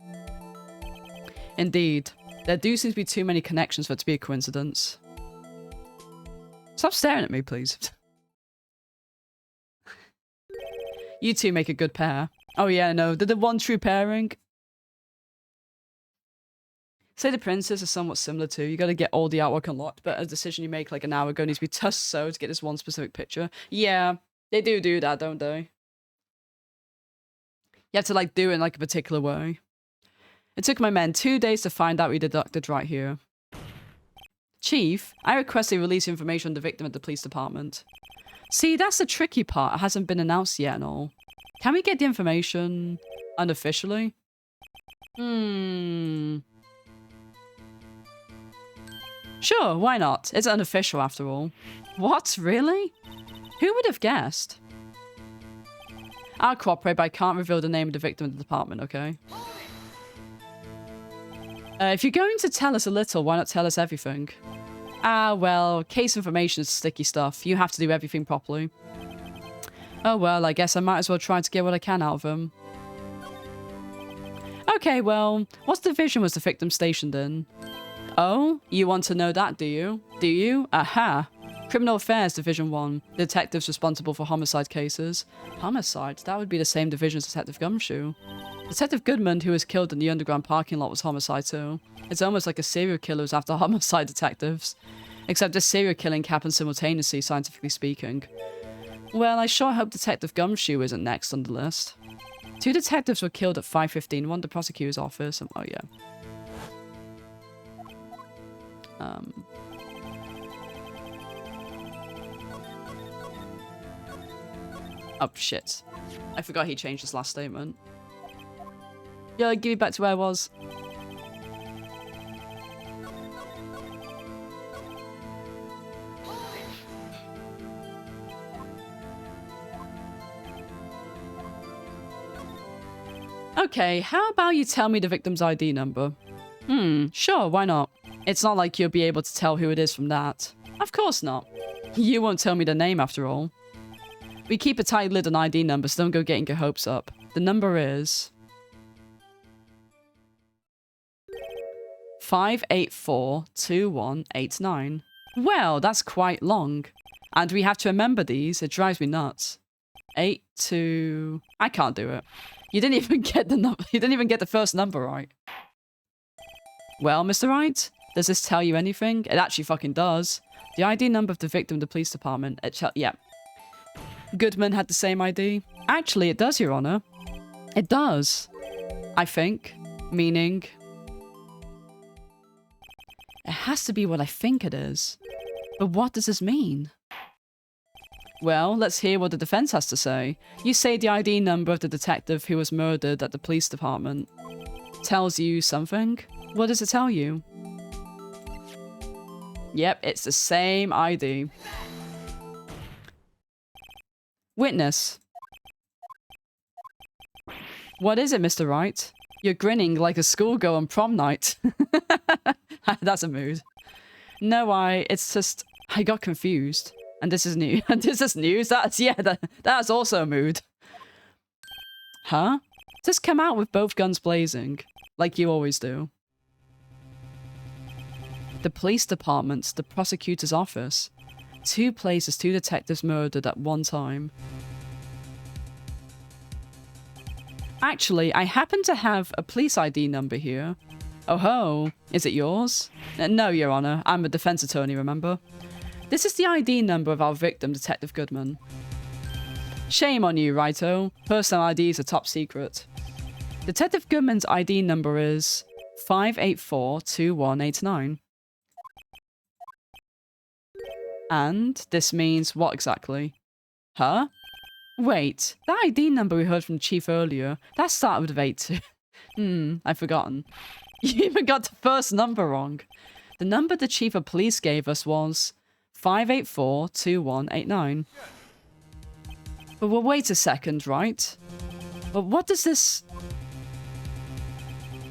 Speaker 1: Indeed, there do seem to be too many connections for it to be a coincidence. Stop staring at me, please. You two make a good pair. Oh yeah, no, they're the one true pairing. Say the princess is somewhat similar to. You gotta get all the artwork unlocked, but a decision you make like an hour ago needs to be just so to get this one specific picture. Yeah, they do that, don't they? You have to like do it in like a particular way. It took my men 2 days to find out we deducted right here. Chief, I request they release information on the victim at the police department. See, that's the tricky part. It hasn't been announced yet and all. Can we get the information unofficially? Sure, why not? It's unofficial after all. What? Really? Who would have guessed? I'll cooperate, but I can't reveal the name of the victim of the department, okay? If you're going to tell us a little, why not tell us everything? Ah, well, case information is sticky stuff. You have to do everything properly. Oh well, I guess I might as well try to get what I can out of him. Okay, well, what division was the victim stationed in? Oh, you want to know that, do you? Do you? Aha! Criminal Affairs Division 1. Detectives responsible for homicide cases. Homicide? That would be the same division as Detective Gumshoe. Detective Goodman, who was killed in the underground parking lot, was homicide too. It's almost like a serial killer was after homicide detectives. Except this serial killing happened simultaneously, scientifically speaking. Well, I sure hope Detective Gumshoe isn't next on the list. 2 detectives were killed at 5:15, one at the prosecutor's office, and oh yeah. Oh shit. I forgot he changed his last statement. Yeah, give me back to where I was. Okay, how about you tell me the victim's ID number? Sure, why not? It's not like you'll be able to tell who it is from that. Of course not. You won't tell me the name after all. We keep a tight lid on ID numbers, so don't go getting your hopes up. The number is 5842189. Well, that's quite long. And we have to remember these. It drives me nuts. 82... I can't do it. You didn't even get the number. You didn't even get the first number right. Well, Mr. Wright, does this tell you anything? It actually fucking does. The ID number of the victim of the police department. Yeah. Goodman had the same ID. Actually, it does, Your Honor. It does. I think. Meaning... It has to be what I think it is. But what does this mean? Well, let's hear what the defense has to say. You say the ID number of the detective who was murdered at the police department tells you something? What does it tell you? Yep, it's the same ID. Witness. What is it, Mr. Wright? You're grinning like a schoolgirl on prom night. That's a mood. No, it's just, I got confused. And this is new. And this is news? That's also a mood. Huh? Just come out with both guns blazing. Like you always do. The police department, the prosecutor's office. 2 places, 2 detectives murdered at one time. Actually, I happen to have a police ID number here. Oh ho, is it yours? No, Your Honor, I'm a defense attorney, remember? This is the ID number of our victim, Detective Goodman. Shame on you, Righto. Personal IDs are top secret. Detective Goodman's ID number is 5842189. And this means what exactly? Huh? Wait, that ID number we heard from the chief earlier, that started with 82. I've forgotten. You even got the first number wrong. The number the chief of police gave us was 5842189. But well, wait a second, right? But what does this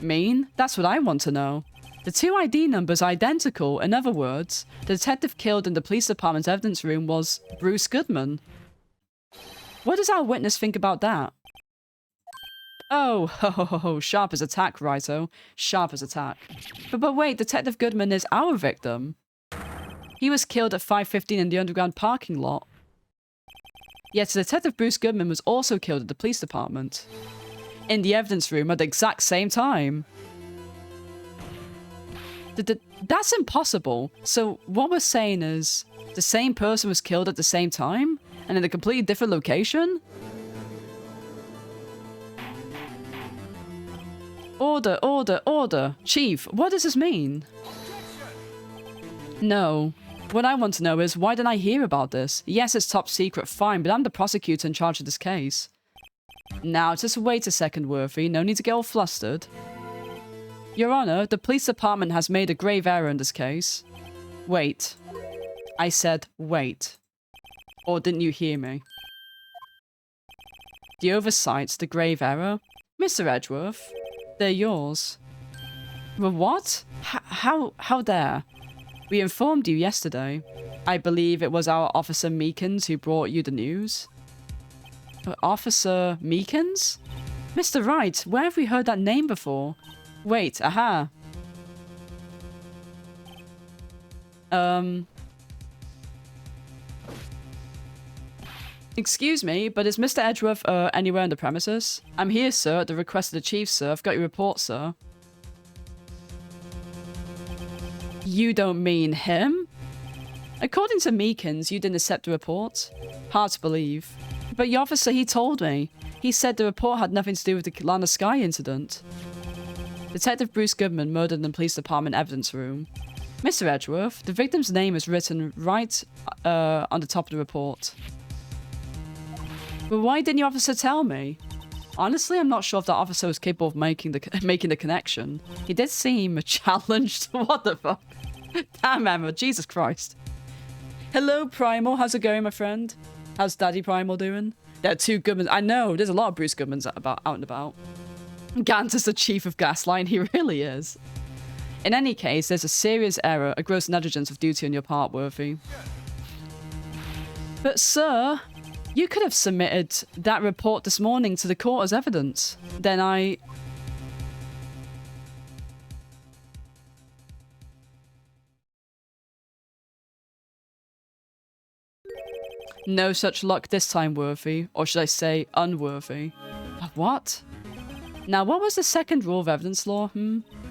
Speaker 1: mean? That's what I want to know. The two ID numbers are identical. In other words, the detective killed in the police department's evidence room was Bruce Goodman. What does our witness think about that? Oh, ho, sharp as attack, Righto. Sharp as attack. But wait, Detective Goodman is our victim. He was killed at 5:15 in the underground parking lot. Yet Detective Bruce Goodman was also killed at the police department. In the evidence room at the exact same time. That's impossible. So what we're saying is, the same person was killed at the same time? And in a completely different location? Order, order, order. Chief, what does this mean? No. What I want to know is, why didn't I hear about this? Yes, it's top secret, fine, but I'm the prosecutor in charge of this case. Now, just wait a second, Worthy. No need to get all flustered. Your Honor, the police department has made a grave error in this case. Wait. I said wait. Or didn't you hear me? The oversight, the grave error? Mr. Edgeworth, they're yours. Well, what? How dare? We informed you yesterday. I believe it was our Officer Meekins who brought you the news. Officer Meekins? Mr. Wright, where have we heard that name before? Wait, aha. Excuse me, but is Mr. Edgeworth, anywhere in the premises? I'm here, sir, at the request of the chief, sir. I've got your report, sir. You don't mean him? According to Meekins, you didn't accept the report. Hard to believe. But your officer, he told me. He said the report had nothing to do with the Lana Sky incident. Detective Bruce Goodman murdered in the police department evidence room. Mr. Edgeworth, the victim's name is written right on the top of the report. But why didn't your officer tell me? Honestly, I'm not sure if that officer was capable of making the connection. He did seem challenged. What the fuck? Damn, Emma, Jesus Christ. Hello, Primal. How's it going, my friend? How's Daddy Primal doing? There are two Goodmans. I know, there's a lot of Bruce Goodmans out and about. Gant is the chief of Gaslight. He really is. In any case, there's a serious error, a gross negligence of duty on your part, Worthy. But, sir, you could have submitted that report this morning to the court as evidence. Then I... No such luck this time, Worthy. Or should I say, unworthy. What? Now, what was the second rule of evidence law,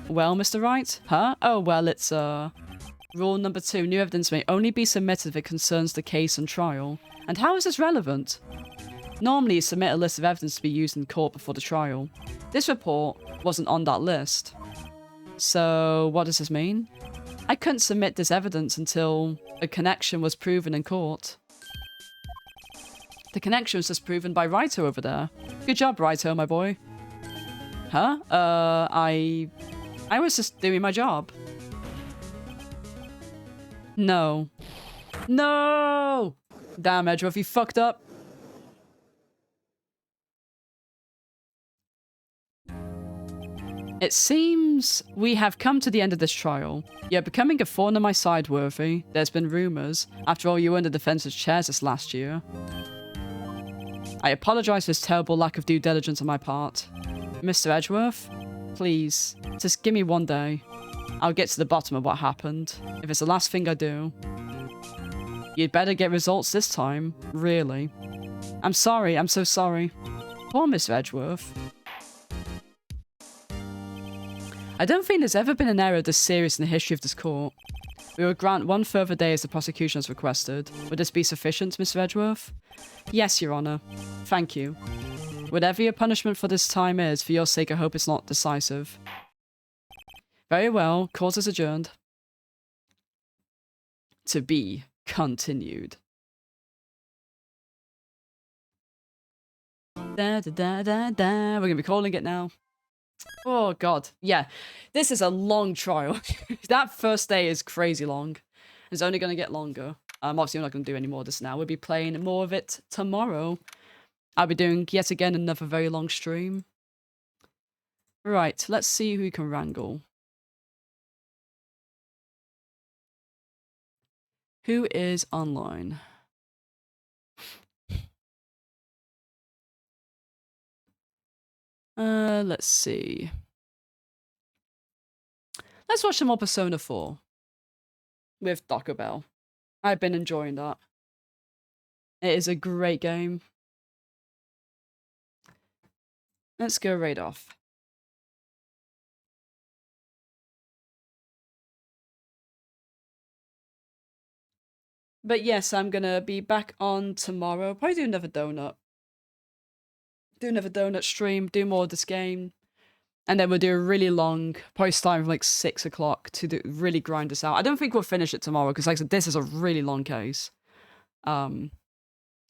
Speaker 1: Well, Mr. Wright? Huh? Oh, well, it's, Rule number 2. New evidence may only be submitted if it concerns the case and trial. And how is this relevant? Normally, you submit a list of evidence to be used in court before the trial. This report wasn't on that list. So, what does this mean? I couldn't submit this evidence until a connection was proven in court. The connection was just proven by Righto over there. Good job, Righto, my boy. Huh? I was just doing my job. No. No! Damn, Edgeworth, you fucked up. It seems we have come to the end of this trial. You're becoming a thorn on my side, Worthy. There's been rumours. After all, you were in the defence's chairs this last year. I apologise for this terrible lack of due diligence on my part. Mr. Edgeworth, please, just give me one day. I'll get to the bottom of what happened. If it's the last thing I do. You'd better get results this time, really. I'm sorry, I'm so sorry. Poor Mr. Edgeworth. I don't think there's ever been an error this serious in the history of this court. We will grant one further day as the prosecution has requested. Would this be sufficient, Mr. Edgeworth? Yes, Your Honor. Thank you. Whatever your punishment for this time is, for your sake I hope it's not decisive. Very well, court is adjourned. To be continued. Da, da, da, da, da. We're gonna be calling it now. Oh god, yeah. This is a long trial. That first day is crazy long. It's only gonna get longer. Obviously, I'm not gonna do any more of this now. We'll be playing more of it tomorrow. I'll be doing yet again another very long stream. Right, let's see who we can wrangle. Who is online? Let's see. Let's watch some more Persona 4 with Taco Bell. I've been enjoying that. It is a great game. Let's go right off. But yes, I'm gonna be back on tomorrow. Probably do another donut. Do another donut stream, do more of this game. And then we'll do a really long, probably starting from like 6 o'clock to really grind this out. I don't think we'll finish it tomorrow because like I said, this is a really long case. And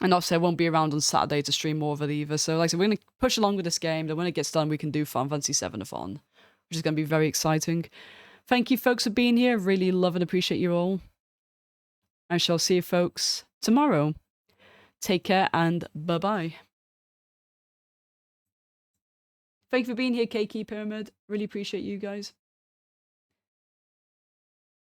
Speaker 1: obviously I won't be around on Saturday to stream more of it either. So like I said, we're going to push along with this game. Then when it gets done, we can do Final Fantasy 7-a-thon, which is going to be very exciting. Thank you folks for being here. Really love and appreciate you all. I shall see you folks tomorrow. Take care and bye-bye. Thank you for being here, Keiki Pyramid. Really appreciate you guys.